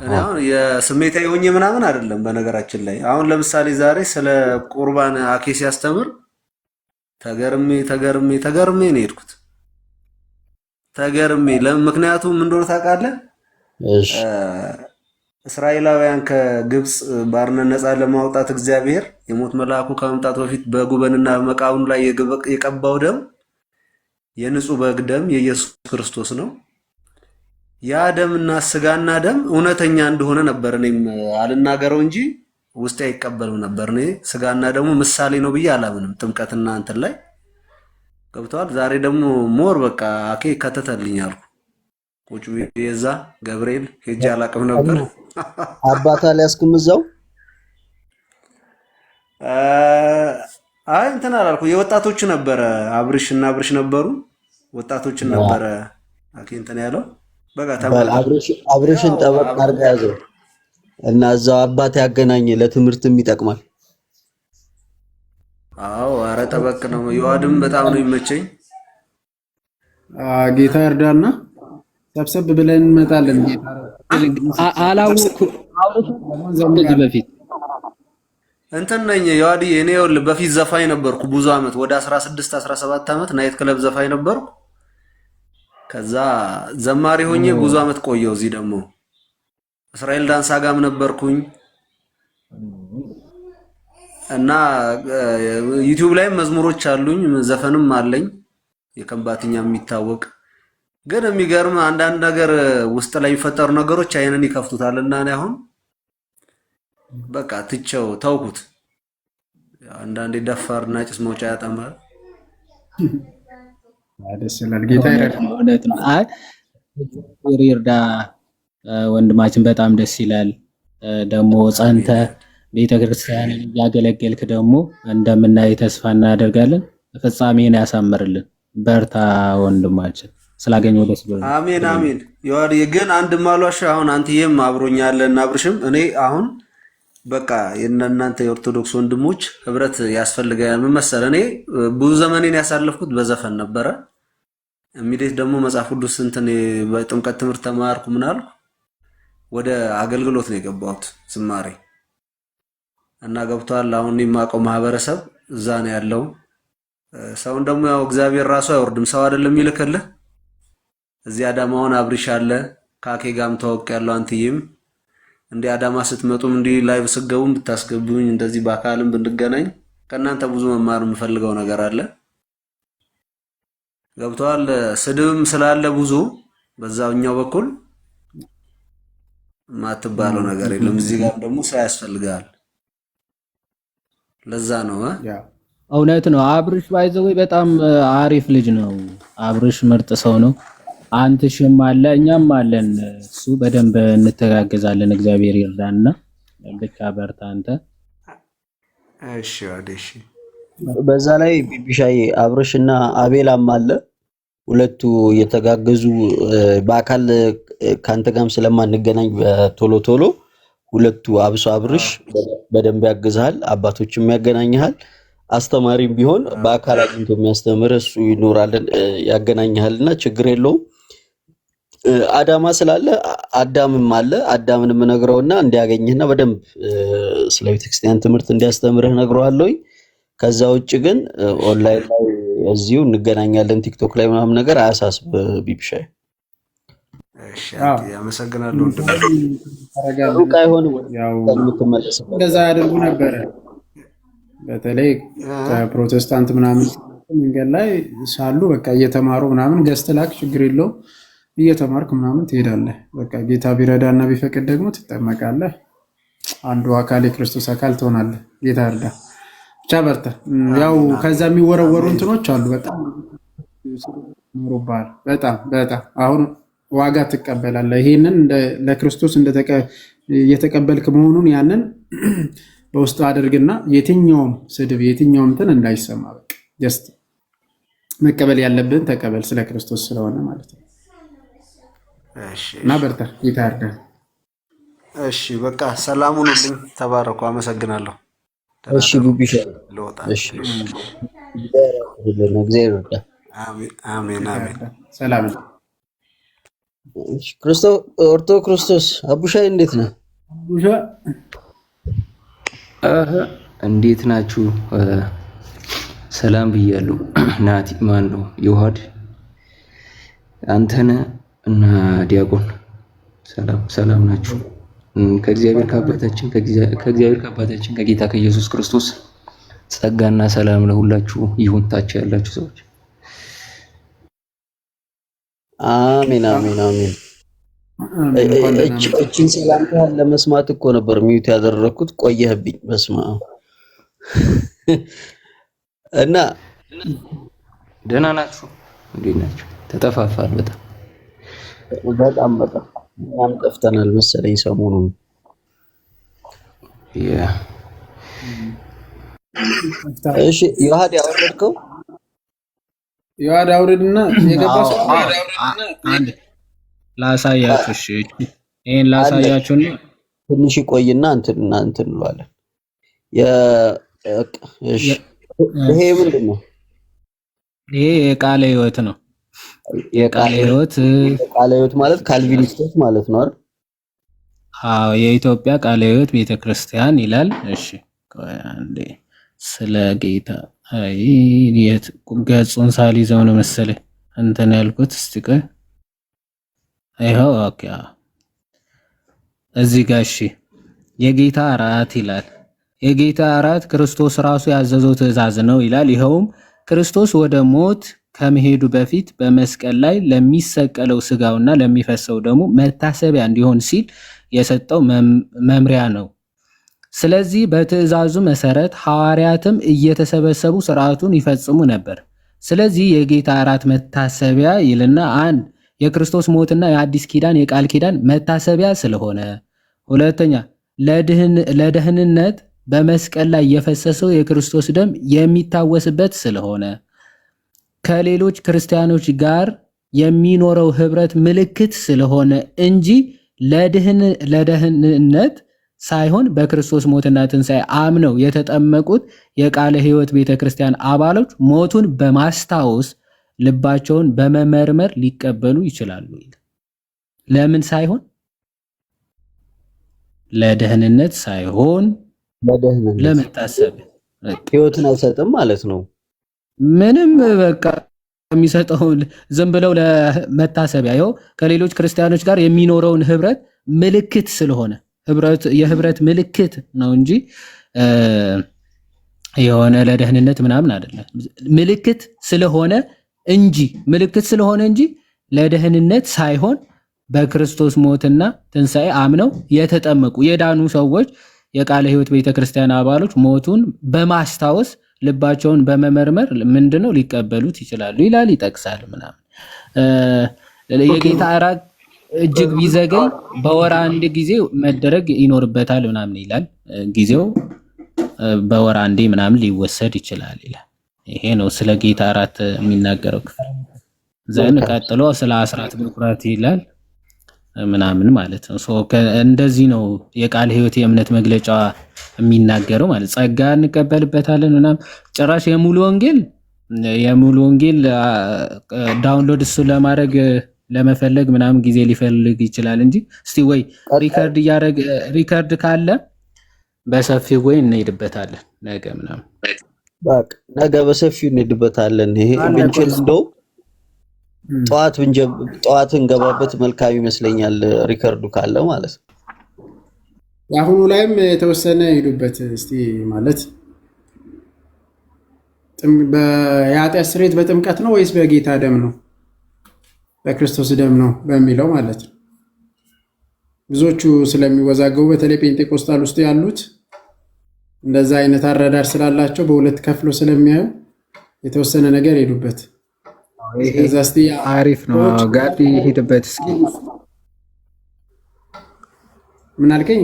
እኔ አሁን የስሜታዊ ሆኜ ምናምን አይደለም። በነገራችን ላይ አሁን ለምሳሌ ዛሬ ስለ ቁርባን አኬ ሲያስተምር ተገርሜ ነው የሄድኩት። ተገርሜ ምክንያቱም ምን እንደሆነ ታውቃለህ? እሺ እስራኤላውያን ከግብፅ ባርነት ነፃ ለማውጣት እግዚአብሔር የሞት መልአኩ ከመምጣቱ በፊት በጉበንና በመቃብሩ ላይ የቀባው ደም የንጹህ በግ ደም የኢየሱስ ክርስቶስ ነው። ያ ደምና ስጋና ደም እውነተኛ እንደሆነ ነበር። እኔም አልናገረው እንጂ ውስጤ አይቀበልም ነበር። እኔ ስጋና ደሙ ምሳሌ ነው ብዬ አላምንም። ጥምቀትና እንትን ላይ ገብተዋል። ዛሬ ደግሞ ሞር በቃ አኬ ከተተልኝ አልኩ። ቁጭ የዛ ገብርኤል ሄጄ አላቅም ነበር። አባታ ሊያስክም እዛው አይ እንትን አላልኩ። የወጣቶች ነበረ አብርሽ እና አብርሽ ነበሩ። ወጣቶችን ነበረ አኬ እንትን ያለው በቃ አብርሽን ጠበቅ አድርጋ ያዘው እና እዛው አባት ያገናኝ፣ ለትምህርትም ይጠቅማል። አዎ አረ ጠበቅ ነው። ዮሐድም በጣም ነው ይመቸኝ። ጌታ እርዳና ሰብሰብ ብለን እንመጣለን። አላወኩም ከዚህ በፊት እንትን ነኝ ዮሐድዬ። እኔ ይኸውልህ በፊት ዘፋኝ ነበርኩ ብዙ አመት፣ ወደ 16 17 አመት ናይት ክለብ ዘፋኝ ነበርኩ። ከዛ ዘማሪ ሆኜ ብዙ አመት ቆየው። እዚህ ደግሞ እስራኤል ዳንስ አጋም ነበርኩኝ እና ዩቲዩብ ላይም መዝሙሮች አሉኝ፣ ዘፈንም አለኝ የከምባትኛ የሚታወቅ። ግን የሚገርም አንዳንድ ነገር ውስጥ ላይ የሚፈጠሩ ነገሮች አይነን ይከፍቱታል እና እኔ አሁን በቃ ትቼው ተውኩት። አንዳንዴ ደፋርና ጭስ መውጫ ያጠማል። ደስ ይላል። ጌታ እውነት ነው። አይ ይርዳ ወንድማችን፣ በጣም ደስ ይላል። ደግሞ ጸንተ ቤተክርስቲያንን እያገለገልክ ደግሞ እንደምናይ ተስፋ እናደርጋለን። ፍጻሜን ያሳምርልን። በርታ ወንድማችን፣ ስላገኘው ደስ ብሎኛል። አሜን አሜን። ዮሐድዬ ግን አንድ ማሏሽ አሁን አንተዬም አብሮኛል እና አብርሽም እኔ አሁን በቃ የእናንተ የኦርቶዶክስ ወንድሞች ህብረት ያስፈልጋል። ምን መሰለህ እኔ ብዙ ዘመኔን ያሳለፍኩት በዘፈን ነበረ። እሚዴት ደግሞ መጽሐፍ ቅዱስ እንትን በጥምቀት ትምህርት ተማርኩ ምን አልኩ፣ ወደ አገልግሎት ነው የገባሁት ዝማሬ እና ገብቷል። አሁን የማውቀው ማህበረሰብ እዛ ነው ያለው። ሰውን ደግሞ ያው እግዚአብሔር ራሱ አይወርድም፣ ሰው አይደለም ይልክልህ። እዚህ አዳማውን አብርሽ አለ፣ ካኬ ጋም ተወቅ ያለው አንትዬም እንዲህ አዳማ ስትመጡም እንዲህ ላይቭ ስገቡም ብታስገቡኝ እንደዚህ በአካልም ብንገናኝ ከእናንተ ብዙ መማር የምፈልገው ነገር አለ። ገብተዋል። ስድብም ስላለ ብዙ በዛኛው በኩል ማትባለው ነገር የለም። እዚህ ጋር ደግሞ ሰው ያስፈልጋል። ለዛ ነው እውነት ነው። አብርሽ ባይዘው በጣም አሪፍ ልጅ ነው። አብርሽ ምርጥ ሰው ነው። አንትሽም አለ እኛም አለን። እሱ በደንብ እንተጋገዛለን። እግዚአብሔር ይርዳና ብቻ በርታ አንተ። እሺ ወደሺ። በዛ ላይ ቢቢሻይ አብርሽና አቤላም አለ። ሁለቱ የተጋገዙ በአካል ካንተ ጋርም ስለማንገናኝ ቶሎ ቶሎ ሁለቱ አብሶ አብርሽ በደንብ ያግዛል፣ አባቶችም ያገናኛል። አስተማሪም ቢሆን በአካል አግኝቶ የሚያስተምር እሱ ይኖራል ያገናኛልና ችግር የለውም። አዳማ ስላለ አዳምም አለ። አዳምን የምነግረውና እንዲያገኝህና በደንብ ስለ ቤተክርስቲያን ትምህርት እንዲያስተምርህ ነግረዋለሁ። ከዛ ውጭ ግን ኦንላይን ላይ እዚሁ እንገናኛለን ቲክቶክ ላይ ምናምን ነገር አያሳስብ ቢብሻይ። እሺ አመሰግናለሁ። ሩቅ አይሆንም ያው የምትመለስበት እንደዛ ያደርጉ ነበረ። በተለይ ከፕሮቴስታንት ምናምን መንገድ ላይ ሳሉ በቃ እየተማሩ ምናምን ገዝት ላክ ችግር የለውም እየተማርክ ምናምን ትሄዳለህ። በቃ ጌታ ቢረዳና ቢፈቅድ ደግሞ ትጠመቃለህ። አንዱ አካል የክርስቶስ አካል ትሆናለህ። ጌታ እርዳ። ብቻ በርታ። ያው ከዛ የሚወረወሩ እንትኖች አሉ። በጣም ኖሮብሃል። በጣም በጣም አሁን ዋጋ ትቀበላለህ። ይሄንን ለክርስቶስ እየተቀበልክ መሆኑን ያንን በውስጡ አድርግና የትኛውም ስድብ የትኛውም እንትን እንዳይሰማ በቃ ጀስት መቀበል ያለብን ተቀበል፣ ስለ ክርስቶስ ስለሆነ ማለት ነው። እና በርታ። ጌታ ይርዳህ። እሺ በቃ ሰላሙን ሁሉም ተባረኩ። አመሰግናለሁ። እሺ ቡቢሻ እሺ እግዚአብሔር ይርዳ። አሜን አሜን። ሰላም ክርስቶስ ኦርቶ ክርስቶስ አቡሻይ እንዴት ነህ? አቡሻ እንዴት ናችሁ? ሰላም ብያለሁ። ናቲ ማን ነው? ዮሐድ አንተነህ እና ዲያቆን ሰላም ናችሁ? ከእግዚአብሔር ከአባታችን ከጌታ ከኢየሱስ ክርስቶስ ጸጋና ሰላም ለሁላችሁ ይሁን። ታች ያላችሁ ሰዎች አሜን አሜን አሜን። እቺን ሰላምታ ለመስማት እኮ ነበር ሚዩት ያደረኩት፣ ቆየህብኝ። በስማ እና ደህና ናችሁ? እንዴት ናችሁ? ተጠፋፋል በጣም በጣም በጣም እኛም ጠፍተናል መሰለኝ ሰሞኑን። እሺ ዮሐድ ያወረድከው? ዮሐድ አውርድና የገባ ሰው አንድ ላሳያችሁ። እሺ ይሄን ላሳያችሁና ትንሽ ቆይና እንትን እንለዋለን። እሺ ይሄ ምንድን ነው? ይሄ የቃለ ሕይወት ነው። የቃለ ሕይወት ማለት ካልቪኒስቶች ማለት ነው አይደል? አዎ የኢትዮጵያ ቃለ ሕይወት ቤተክርስቲያን ይላል። እሺ አንዴ ስለ ጌታ ገጹን ሳልይዘው ነው መሰለኝ እንትን ያልኩት። እስቲ ቆይ ይኸው ኦኬ። እዚህ ጋር እሺ የጌታ እራት ይላል። የጌታ እራት ክርስቶስ ራሱ ያዘዘው ትእዛዝ ነው ይላል። ይኸውም ክርስቶስ ወደ ሞት ከመሄዱ በፊት በመስቀል ላይ ለሚሰቀለው ስጋውና ለሚፈሰው ደግሞ መታሰቢያ እንዲሆን ሲል የሰጠው መምሪያ ነው። ስለዚህ በትእዛዙ መሰረት ሐዋርያትም እየተሰበሰቡ ስርዓቱን ይፈጽሙ ነበር። ስለዚህ የጌታ እራት መታሰቢያ ይልና አንድ የክርስቶስ ሞትና የአዲስ ኪዳን የቃል ኪዳን መታሰቢያ ስለሆነ፣ ሁለተኛ ለደህንነት በመስቀል ላይ የፈሰሰው የክርስቶስ ደም የሚታወስበት ስለሆነ፣ ከሌሎች ክርስቲያኖች ጋር የሚኖረው ህብረት ምልክት ስለሆነ እንጂ ለደህንነት ሳይሆን በክርስቶስ ሞትና ትንሣኤ አምነው የተጠመቁት የቃለ ሕይወት ቤተክርስቲያን አባሎች ሞቱን በማስታወስ ልባቸውን በመመርመር ሊቀበሉ ይችላሉ። ለምን ሳይሆን? ለደህንነት ሳይሆን ለመታሰብ። ሕይወትን አይሰጥም ማለት ነው። ምንም በቃ የሚሰጠው ዝም ብለው ለመታሰቢያ ይኸው ከሌሎች ክርስቲያኖች ጋር የሚኖረውን ህብረት ምልክት ስለሆነ የህብረት ምልክት ነው እንጂ የሆነ ለደህንነት ምናምን አይደለም። ምልክት ስለሆነ እንጂ ለደህንነት ሳይሆን በክርስቶስ ሞትና ትንሣኤ አምነው የተጠመቁ የዳኑ ሰዎች የቃለ ሕይወት ቤተክርስቲያን አባሎች ሞቱን በማስታወስ ልባቸውን በመመርመር ምንድነው ሊቀበሉት ይችላሉ ይላል፣ ይጠቅሳል ምናምን። የጌታ እራት እጅግ ቢዘገይ በወር አንድ ጊዜ መደረግ ይኖርበታል ምናምን ይላል። ጊዜው በወር አንዴ ምናምን ሊወሰድ ይችላል ይላል። ይሄ ነው ስለ ጌታ እራት የሚናገረው ክፍል። ዘን ቀጥሎ ስለ አስራት በኩራት ይላል ምናምን ማለት ነው። እንደዚህ ነው የቃለ ሕይወት የእምነት መግለጫ የሚናገረው ማለት ጸጋ እንቀበልበታለን ምናምን። ጭራሽ የሙሉ ወንጌል ዳውንሎድ እሱ ለማድረግ ለመፈለግ ምናምን ጊዜ ሊፈልግ ይችላል እንጂ እስቲ ወይ ሪከርድ ካለ በሰፊው ወይ እንሄድበታለን ነገ ምናምን። በቃ ነገ በሰፊው እንሄድበታለን። ይሄ ብንችል እንደው ጠዋት እንገባበት መልካም ይመስለኛል፣ ሪከርዱ ካለ ማለት ነው። የአሁኑ ላይም የተወሰነ ሄዱበት እስቲ ማለት የኃጢአት ስርየት በጥምቀት ነው ወይስ በጌታ ደም ነው በክርስቶስ ደም ነው በሚለው ማለት ነው። ብዙዎቹ ስለሚወዛገቡ በተለይ ጴንጤቆስታል ውስጥ ያሉት እንደዛ አይነት አረዳድ ስላላቸው በሁለት ከፍሎ ስለሚያዩ የተወሰነ ነገር ሄዱበት። አሪፍ ነው። ጋዲ ሄድበት እስኪ። ምን አልከኝ?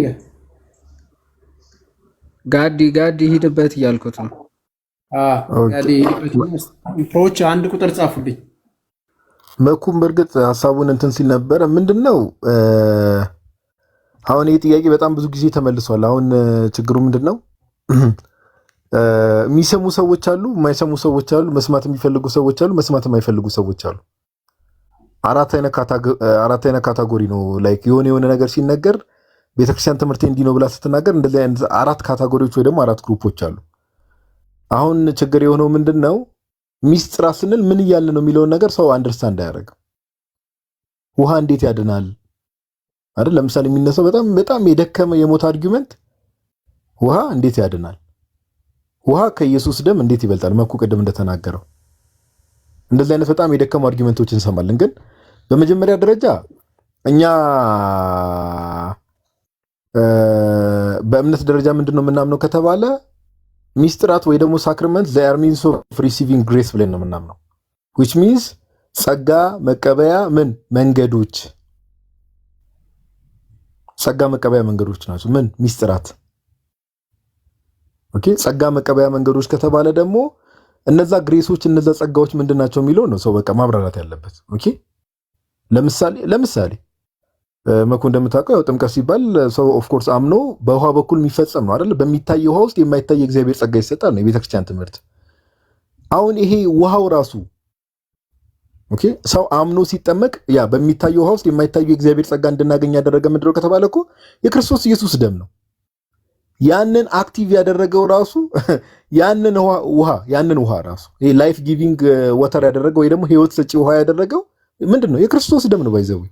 ጋዲ ሄድበት እያልኩት ነው። ጋዲ ሄድበት። ፕሮች አንድ ቁጥር ጻፉልኝ። መኩም በእርግጥ ሀሳቡን እንትን ሲል ነበረ። ምንድነው አሁን ይህ ጥያቄ በጣም ብዙ ጊዜ ተመልሷል። አሁን ችግሩ ምንድነው? የሚሰሙ ሰዎች አሉ፣ የማይሰሙ ሰዎች አሉ፣ መስማት የሚፈልጉ ሰዎች አሉ፣ መስማት የማይፈልጉ ሰዎች አሉ። አራት አይነት ካታጎሪ ነው። ላይክ የሆነ ነገር ሲነገር ቤተክርስቲያን ትምህርት እንዲህ ነው ብላ ስትናገር እንደዚህ አይነት አራት ካታጎሪዎች ወይ ደግሞ አራት ግሩፖች አሉ። አሁን ችግር የሆነው ምንድነው? ሚስጥራ ስንል ምን እያለ ነው የሚለውን ነገር ሰው አንደርስታንድ አያደርግም። ውሃ እንዴት ያድናል አይደል? ለምሳሌ የሚነሳው በጣም የደከመ የሞት አርጊውመንት ውሃ እንዴት ያድናል? ውሃ ከኢየሱስ ደም እንዴት ይበልጣል? መኩ ቅድም እንደተናገረው እንደዚህ አይነት በጣም የደከሙ አርጊውመንቶች እንሰማለን። ግን በመጀመሪያ ደረጃ እኛ በእምነት ደረጃ ምንድነው የምናምነው ከተባለ ሚስጥራት ወይ ደግሞ ሳክራመንት they are means of receiving grace ብለን ነው የምናምነው። which means ጸጋ መቀበያ መንገዶች ጸጋ መቀበያ መንገዶች ናቸው። ምን ሚስጥራት። ኦኬ ጸጋ መቀበያ መንገዶች ከተባለ ደግሞ እነዛ ግሬሶች እነዛ ጸጋዎች ምንድናቸው የሚለው ነው ሰው በቃ ማብራራት ያለበት። ኦኬ ለምሳሌ መኩ እንደምታውቀው ያው ጥምቀት ሲባል ሰው ኦፍ ኮርስ አምኖ በውሃ በኩል የሚፈጸም ነው አይደል? በሚታይ ውሃ ውስጥ የማይታይ እግዚአብሔር ጸጋ ይሰጣል ነው የቤተክርስቲያን ትምህርት። አሁን ይሄ ውሃው ራሱ ኦኬ ሰው አምኖ ሲጠመቅ ያ በሚታይ ውሃ ውስጥ የማይታይ የእግዚአብሔር ጸጋ እንድናገኝ ያደረገ ምንድነው ከተባለ እኮ የክርስቶስ ኢየሱስ ደም ነው። ያንን አክቲቭ ያደረገው ራሱ ያንን ውሃ ራሱ ይሄ ላይፍ ጊቪንግ ዋተር ያደረገው ወይ ደግሞ ህይወት ሰጪ ውሃ ያደረገው ምንድነው? የክርስቶስ ደም ነው። ባይዘው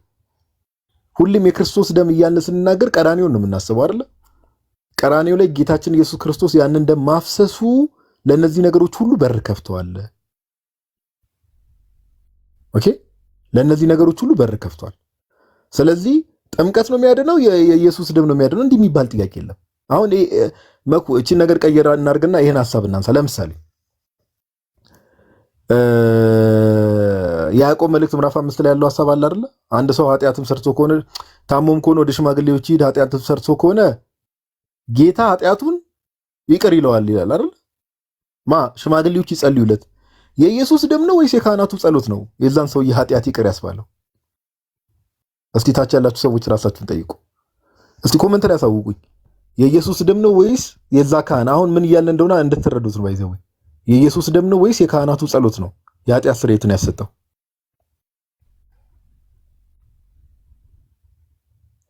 ሁሉም የክርስቶስ ደም እያልን ስንናገር ቀራኒዮን ነው የምናስበው አይደል? ቀራኒዮ ላይ ጌታችን ኢየሱስ ክርስቶስ ያንን ደም ማፍሰሱ ለነዚህ ነገሮች ሁሉ በር ከፍቷል። ኦኬ ለነዚህ ነገሮች ሁሉ በር ከፍቷል። ስለዚህ ጥምቀት ነው የሚያድነው የኢየሱስ ደም ነው የሚያድነው እንዲህ የሚባል ጥያቄ የለም። አሁን መኩ እቺን ነገር ቀየራ እናርግና ይሄን ሐሳብ እናንሳ። ለምሳሌ ያዕቆብ መልእክት ምዕራፍ 5 ላይ ያለው ሐሳብ አለ አይደል? አንድ ሰው ኃጢአትም ሰርቶ ከሆነ ታሞም ከሆነ ወደ ሽማግሌዎች ሂድ፣ ኃጢአትም ሰርቶ ከሆነ ጌታ ኃጢአቱን ይቅር ይለዋል ይላል አይደል? ሽማግሌዎች ይጸልዩለት። የኢየሱስ ደም ነው ወይስ የካህናቱ ጸሎት ነው የዛን ሰው ኃጢአት ይቅር ያስባለው? እስቲ ታች ያላችሁ ሰዎች ራሳችሁን ጠይቁ። እስቲ ኮሜንት ላይ ያሳውቁኝ። የኢየሱስ ደም ነው ወይስ የዛ ካህን? አሁን ምን እያለ እንደሆነ እንድትረዱት ነው። ባይዘው የኢየሱስ ደም ነው ወይስ የካህናቱ ጸሎት ነው የኃጢአት ስርየትን ያሰጠው?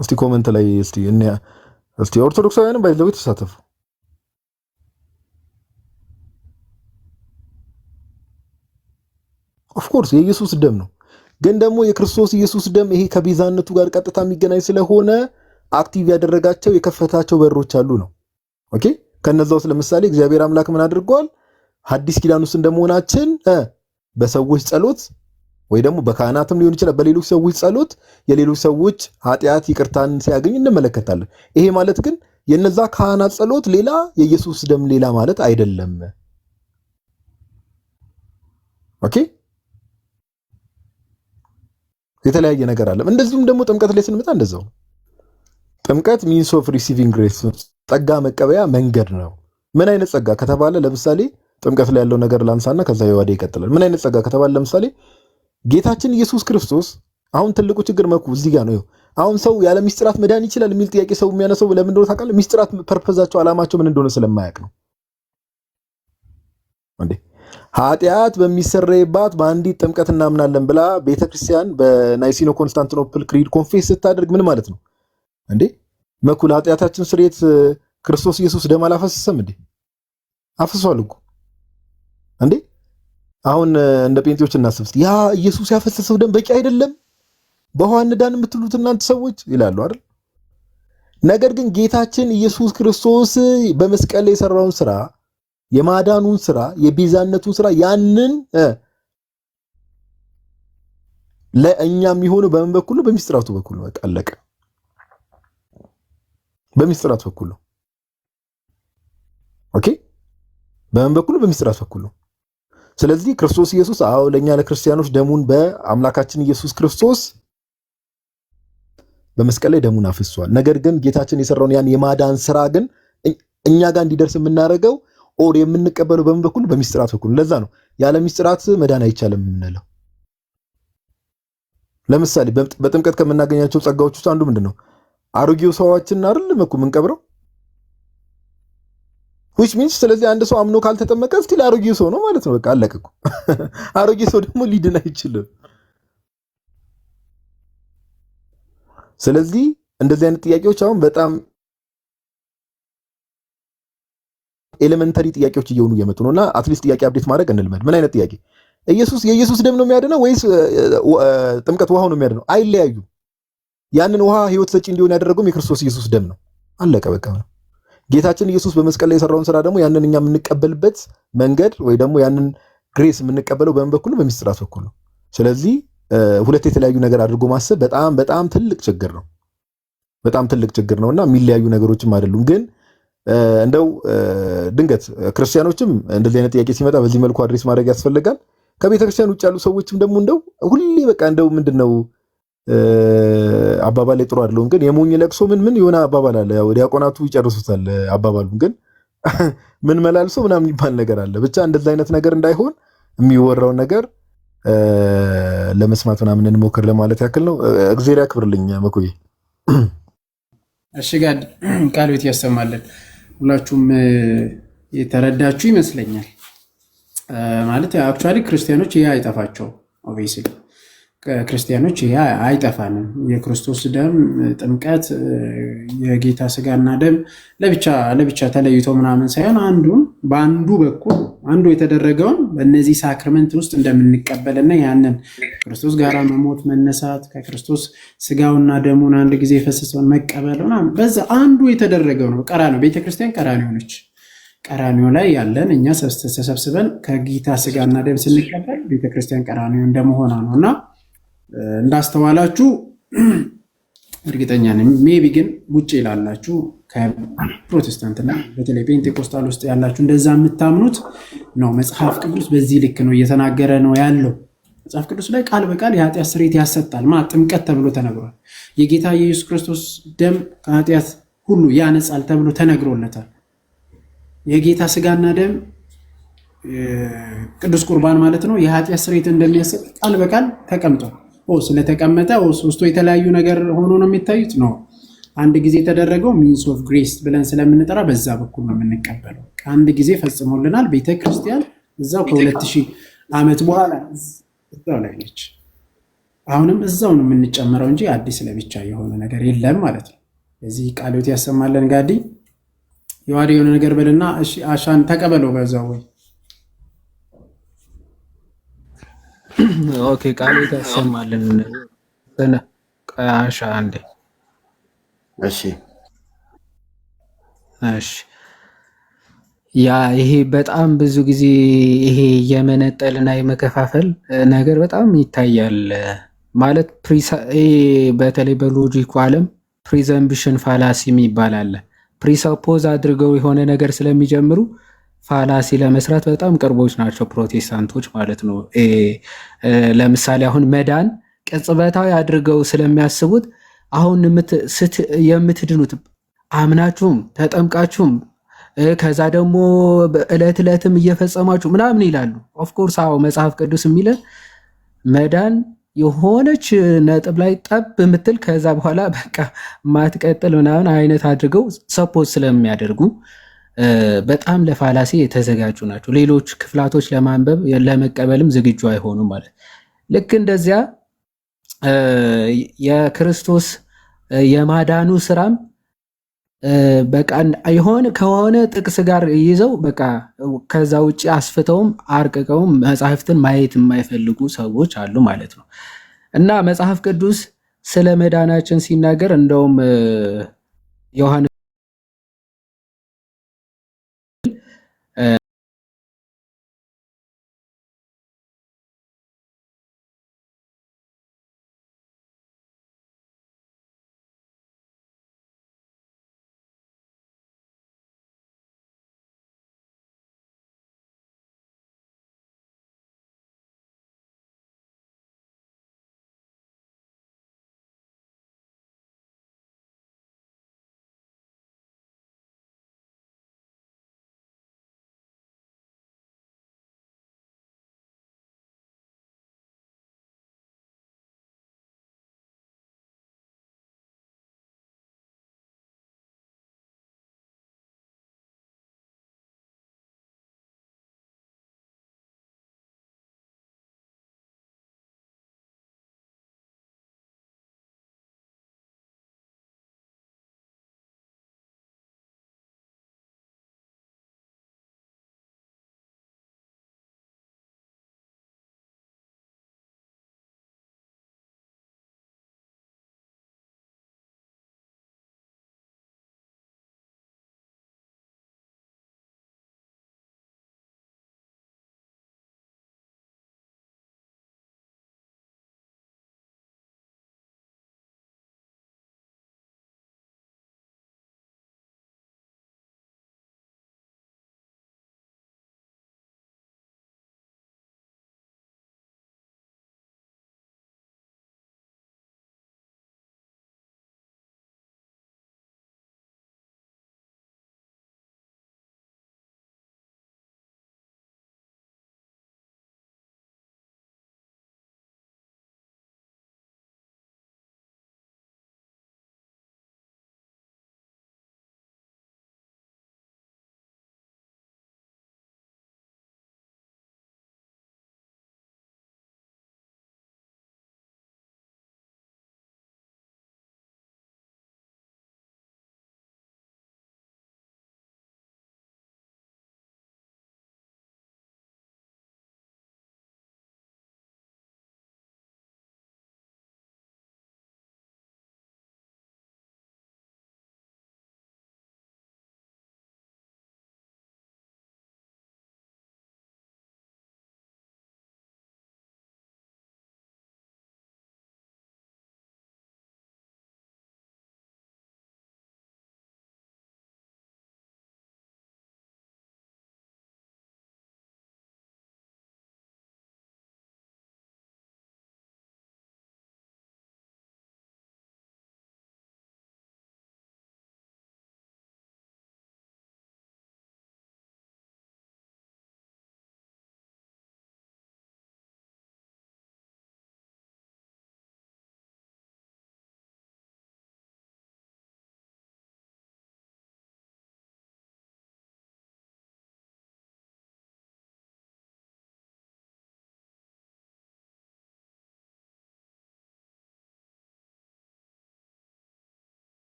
እስቲ ኮሜንት ላይ እስቲ ኦርቶዶክሳውያንም ባይዘው ተሳተፉ። ኦፍ ኮርስ የኢየሱስ ደም ነው። ግን ደግሞ የክርስቶስ ኢየሱስ ደም ይሄ ከቤዛነቱ ጋር ቀጥታ የሚገናኝ ስለሆነ አክቲቭ ያደረጋቸው የከፈታቸው በሮች አሉ ነው። ኦኬ ከነዛው ውስጥ ለምሳሌ እግዚአብሔር አምላክ ምን አድርጓል? ሐዲስ ኪዳን ውስጥ እንደመሆናችን በሰዎች ጸሎት ወይ ደግሞ በካህናትም ሊሆን ይችላል በሌሎች ሰዎች ጸሎት የሌሎች ሰዎች ኃጢአት ይቅርታን ሲያገኝ እንመለከታለን። ይሄ ማለት ግን የነዛ ካህናት ጸሎት ሌላ የኢየሱስ ደም ሌላ ማለት አይደለም። ኦኬ የተለያየ ነገር አለ። እንደዚሁም ደግሞ ጥምቀት ላይ ስንመጣ እንደዛው ጥምቀት ሚንስ ኦፍ ሪሲቪንግ ግሬስ ጸጋ መቀበያ መንገድ ነው። ምን አይነት ጸጋ ከተባለ ለምሳሌ ጥምቀት ላይ ያለው ነገር ላንሳና ከዛ ይዋደ ይቀጥላል። ምን አይነት ጸጋ ከተባለ ለምሳሌ ጌታችን ኢየሱስ ክርስቶስ አሁን ትልቁ ችግር መኩ እዚህ ጋር ነው። አሁን ሰው ያለ ሚስጥራት መዳን ይችላል የሚል ጥያቄ ሰው የሚያነሳው ለምን እንደሆነ ታውቃለህ? ሚስጥራት ፐርፐዛቸው አላማቸው ምን እንደሆነ ስለማያውቅ ነው እንዴ። ኃጢአት በሚሰረይባት በአንዲት ጥምቀት እናምናለን ብላ ቤተክርስቲያን በናይሲኖ ኮንስታንቲኖፕል ክሪድ ኮንፌስ ስታደርግ ምን ማለት ነው እንዴ? መኩል ኃጢአታችን ስርየት ክርስቶስ ኢየሱስ ደም አላፈሰሰም እንዴ? አፍሷል እኮ አሁን እንደ ጴንጤዎች እናስብ እስቲ። ያ ኢየሱስ ያፈሰሰው ደም በቂ አይደለም በውሃ እንዳን የምትሉት እናንተ ሰዎች ይላሉ አይደል? ነገር ግን ጌታችን ኢየሱስ ክርስቶስ በመስቀል ላይ የሰራውን ስራ፣ የማዳኑን ስራ፣ የቤዛነቱን ስራ ያንን ለእኛ የሚሆነው በምን በኩል ነው? በሚስጥራቱ በኩል ነው። በቃ አለቀ። በሚስጥራቱ በኩል ነው። ኦኬ፣ በምን በኩል ነው? በሚስጥራቱ በኩል ነው። ስለዚህ ክርስቶስ ኢየሱስ ለኛ ለክርስቲያኖች ደሙን በአምላካችን ኢየሱስ ክርስቶስ በመስቀል ላይ ደሙን አፍሷል። ነገር ግን ጌታችን የሰራውን ያን የማዳን ስራ ግን እኛ ጋር እንዲደርስ የምናደርገው ኦር የምንቀበለው በምን በኩል? በሚስጥራት በኩል። ለዛ ነው ያለ ሚስጥራት መዳን አይቻልም የምንለው። ለምሳሌ በጥምቀት ከምናገኛቸው ጸጋዎች ውስጥ አንዱ ምንድነው? አሮጌው ሰዋችን አይደል መኩ የምንቀብረው which means ስለዚህ አንድ ሰው አምኖ ካልተጠመቀ ስቲል አሮጌው ሰው ነው ማለት ነው። በቃ አለቀ እኮ። አሮጌው ሰው ደግሞ ሊድን አይችልም። ስለዚህ እንደዚህ አይነት ጥያቄዎች አሁን በጣም ኤሌመንተሪ ጥያቄዎች እየሆኑ እየመጡ ነውና አትሊስት ጥያቄ አፕዴት ማድረግ እንልመድ። ምን አይነት ጥያቄ? የኢየሱስ ደም ነው የሚያድነው ወይስ ጥምቀት ውሃው ነው የሚያድነው? አይለያዩ። ያንን ውሃ ህይወት ሰጪ እንዲሆን ያደረገው የክርስቶስ ኢየሱስ ደም ነው። አለቀ በቃ። ጌታችን ኢየሱስ በመስቀል ላይ የሰራውን ስራ ደግሞ ያንን እኛ የምንቀበልበት መንገድ ወይ ደግሞ ያንን ግሬስ የምንቀበለው በምን በኩል ነው? በሚስጥራት በኩል ነው። ስለዚህ ሁለት የተለያዩ ነገር አድርጎ ማሰብ በጣም በጣም ትልቅ ችግር ነው። በጣም ትልቅ ችግር ነውና የሚለያዩ ነገሮችም አይደሉም። ግን እንደው ድንገት ክርስቲያኖችም እንደዚህ አይነት ጥያቄ ሲመጣ በዚህ መልኩ አድሬስ ማድረግ ያስፈልጋል። ከቤተክርስቲያን ውጭ ያሉ ሰዎችም ደግሞ እንደው ሁሌ በቃ እንደው ምንድነው አባባል ላይ ጥሩ አይደለም። ግን የሞኝ ለቅሶ ምን የሆነ አባባል አለ። ያው ዲያቆናቱ ይጨርሱታል አባባሉን። ግን ምን መላልሶ ምናምን ይባል ነገር አለ። ብቻ እንደዛ አይነት ነገር እንዳይሆን የሚወራው ነገር ለመስማት ምናምን እንሞክር ለማለት ያክል ነው። እግዚአብሔር ያክብርልኝ መኩዬ። እሺ ጋር ቃልዎት ያሰማልን። ሁላችሁም የተረዳችሁ ይመስለኛል። ማለት አክቹአሊ ክርስቲያኖች ይሄ አይጠፋቸው። ኦብቪስሊ ክርስቲያኖች ይሄ አይጠፋንም። የክርስቶስ ደም ጥምቀት፣ የጌታ ስጋና ደም ለብቻ ተለይቶ ምናምን ሳይሆን በአንዱ በኩል አንዱ የተደረገውን በእነዚህ ሳክራመንት ውስጥ እንደምንቀበልና ያንን ክርስቶስ ጋራ መሞት መነሳት፣ ከክርስቶስ ስጋውና ደሙን አንድ ጊዜ የፈሰሰውን መቀበል ምናምን በዛ አንዱ የተደረገው ነው። ቀራንዮ ቤተክርስቲያን ቀራንዮ ነች። ቀራንዮ ላይ ያለን እኛ ተሰብስበን ከጌታ ስጋና ደም ስንቀበል ቤተክርስቲያን ቀራንዮ እንደመሆኗ ነውና እንዳስተዋላችሁ እርግጠኛ ነኝ። ሜቢ ግን ውጭ ይላላችሁ ከፕሮቴስታንትና በተለይ ፔንቴኮስታል ውስጥ ያላችሁ እንደዛ የምታምኑት ነው። መጽሐፍ ቅዱስ በዚህ ልክ ነው እየተናገረ ነው ያለው። መጽሐፍ ቅዱስ ላይ ቃል በቃል የኃጢአት ስርየት ያሰጣል። ጥምቀት ተብሎ ተነግሯል። የጌታ የኢየሱስ ክርስቶስ ደም ከኃጢአት ሁሉ ያነጻል ተብሎ ተነግሮለታል። የጌታ ስጋና ደም ቅዱስ ቁርባን ማለት ነው የኃጢአት ስርየት እንደሚያሰጥ ቃል በቃል ተቀምጧል። ስለተቀመጠ ሶስቱ የተለያዩ ነገር ሆኖ ነው የሚታዩት ነው። አንድ ጊዜ የተደረገው ሚንስ ኦፍ ግሬስ ብለን ስለምንጠራ በዛ በኩል ነው የምንቀበለው። አንድ ጊዜ ፈጽሞልናል። ቤተክርስቲያን እዛው ከ2000 ዓመት በኋላ እዛው ላይ ነች። አሁንም እዛው ነው የምንጨምረው እንጂ አዲስ ለብቻ የሆነ ነገር የለም ማለት ነው። እዚህ ቃልዎት ያሰማለን። ጋዲ የዋዲ የሆነ ነገር በልና እሺ አሻን ተቀበለው በዛው ወይ ኦኬ ቃልዎት ያሰማልን። አሻ አንዴ እሺ ይሄ በጣም ብዙ ጊዜ ይሄ የመነጠልና የመከፋፈል ነገር በጣም ይታያል። ማለት በተለይ በሎጂኩ ዓለም ፕሪዘምፕሽን ፋላሲ የሚባል አለ። ፕሪሰፖዝ አድርገው የሆነ ነገር ስለሚጀምሩ ፋላሲ ለመስራት በጣም ቅርቦች ናቸው ፕሮቴስታንቶች ማለት ነው። ለምሳሌ አሁን መዳን ቅጽበታዊ አድርገው ስለሚያስቡት አሁን የምትድኑት አምናችሁም ተጠምቃችሁም ከዛ ደግሞ ዕለት ዕለትም እየፈጸማችሁ ምናምን ይላሉ። ኦፍኮርስ መጽሐፍ ቅዱስ የሚለን መዳን የሆነች ነጥብ ላይ ጠብ የምትል ከዛ በኋላ በቃ ማትቀጥል ምናምን አይነት አድርገው ሰፖዝ ስለሚያደርጉ በጣም ለፋላሲ የተዘጋጁ ናቸው። ሌሎች ክፍላቶች ለማንበብ ለመቀበልም ዝግጁ አይሆኑም ማለት። ልክ እንደዚያ የክርስቶስ የማዳኑ ስራም በቃ የሆነ ከሆነ ጥቅስ ጋር ይዘው በቃ ከዛ ውጭ አስፍተውም አርቅቀውም መጽሐፍትን ማየት የማይፈልጉ ሰዎች አሉ ማለት ነው። እና መጽሐፍ ቅዱስ ስለ መዳናችን ሲናገር እንደውም ዮሐንስ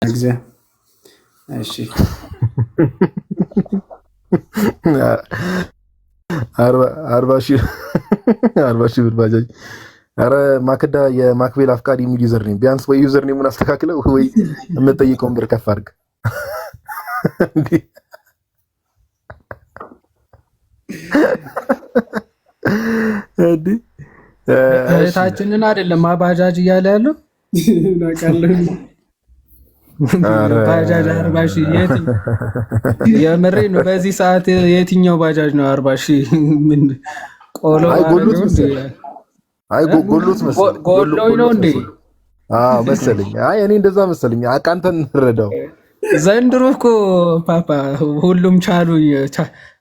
እሺ 40 ሺህ ብር ባጃጅ። ኧረ ማክዳ የማክቤል አፍቃሪ የሚል ዩዘር ኔም ቢያንስ ወይ ዩዘር ኔሙን አስተካክለው ወይ የምጠይቀውን ብር ከፍ አድርግ። እህታችንን አይደለም ባጃጅ እያለ ያለው ባጃጅ 40 ሺህ የምሬ ነው። በዚህ ሰዓት የትኛው ባጃጅ ነው 40 ሺህ? ምን ቆሎ ጎሎኝ ነው እንዴ? መሰለኝ። እኔ እንደዛ መሰለኝ። አቃንተን እንረዳው። ዘንድሮ እኮ ፓፓ ሁሉም ቻሉኝ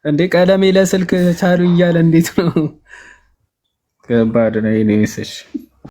እንዴ ቀለሜ ለስልክ ቻሉኝ እያለ እንዴት ነው? ከባድ ነው።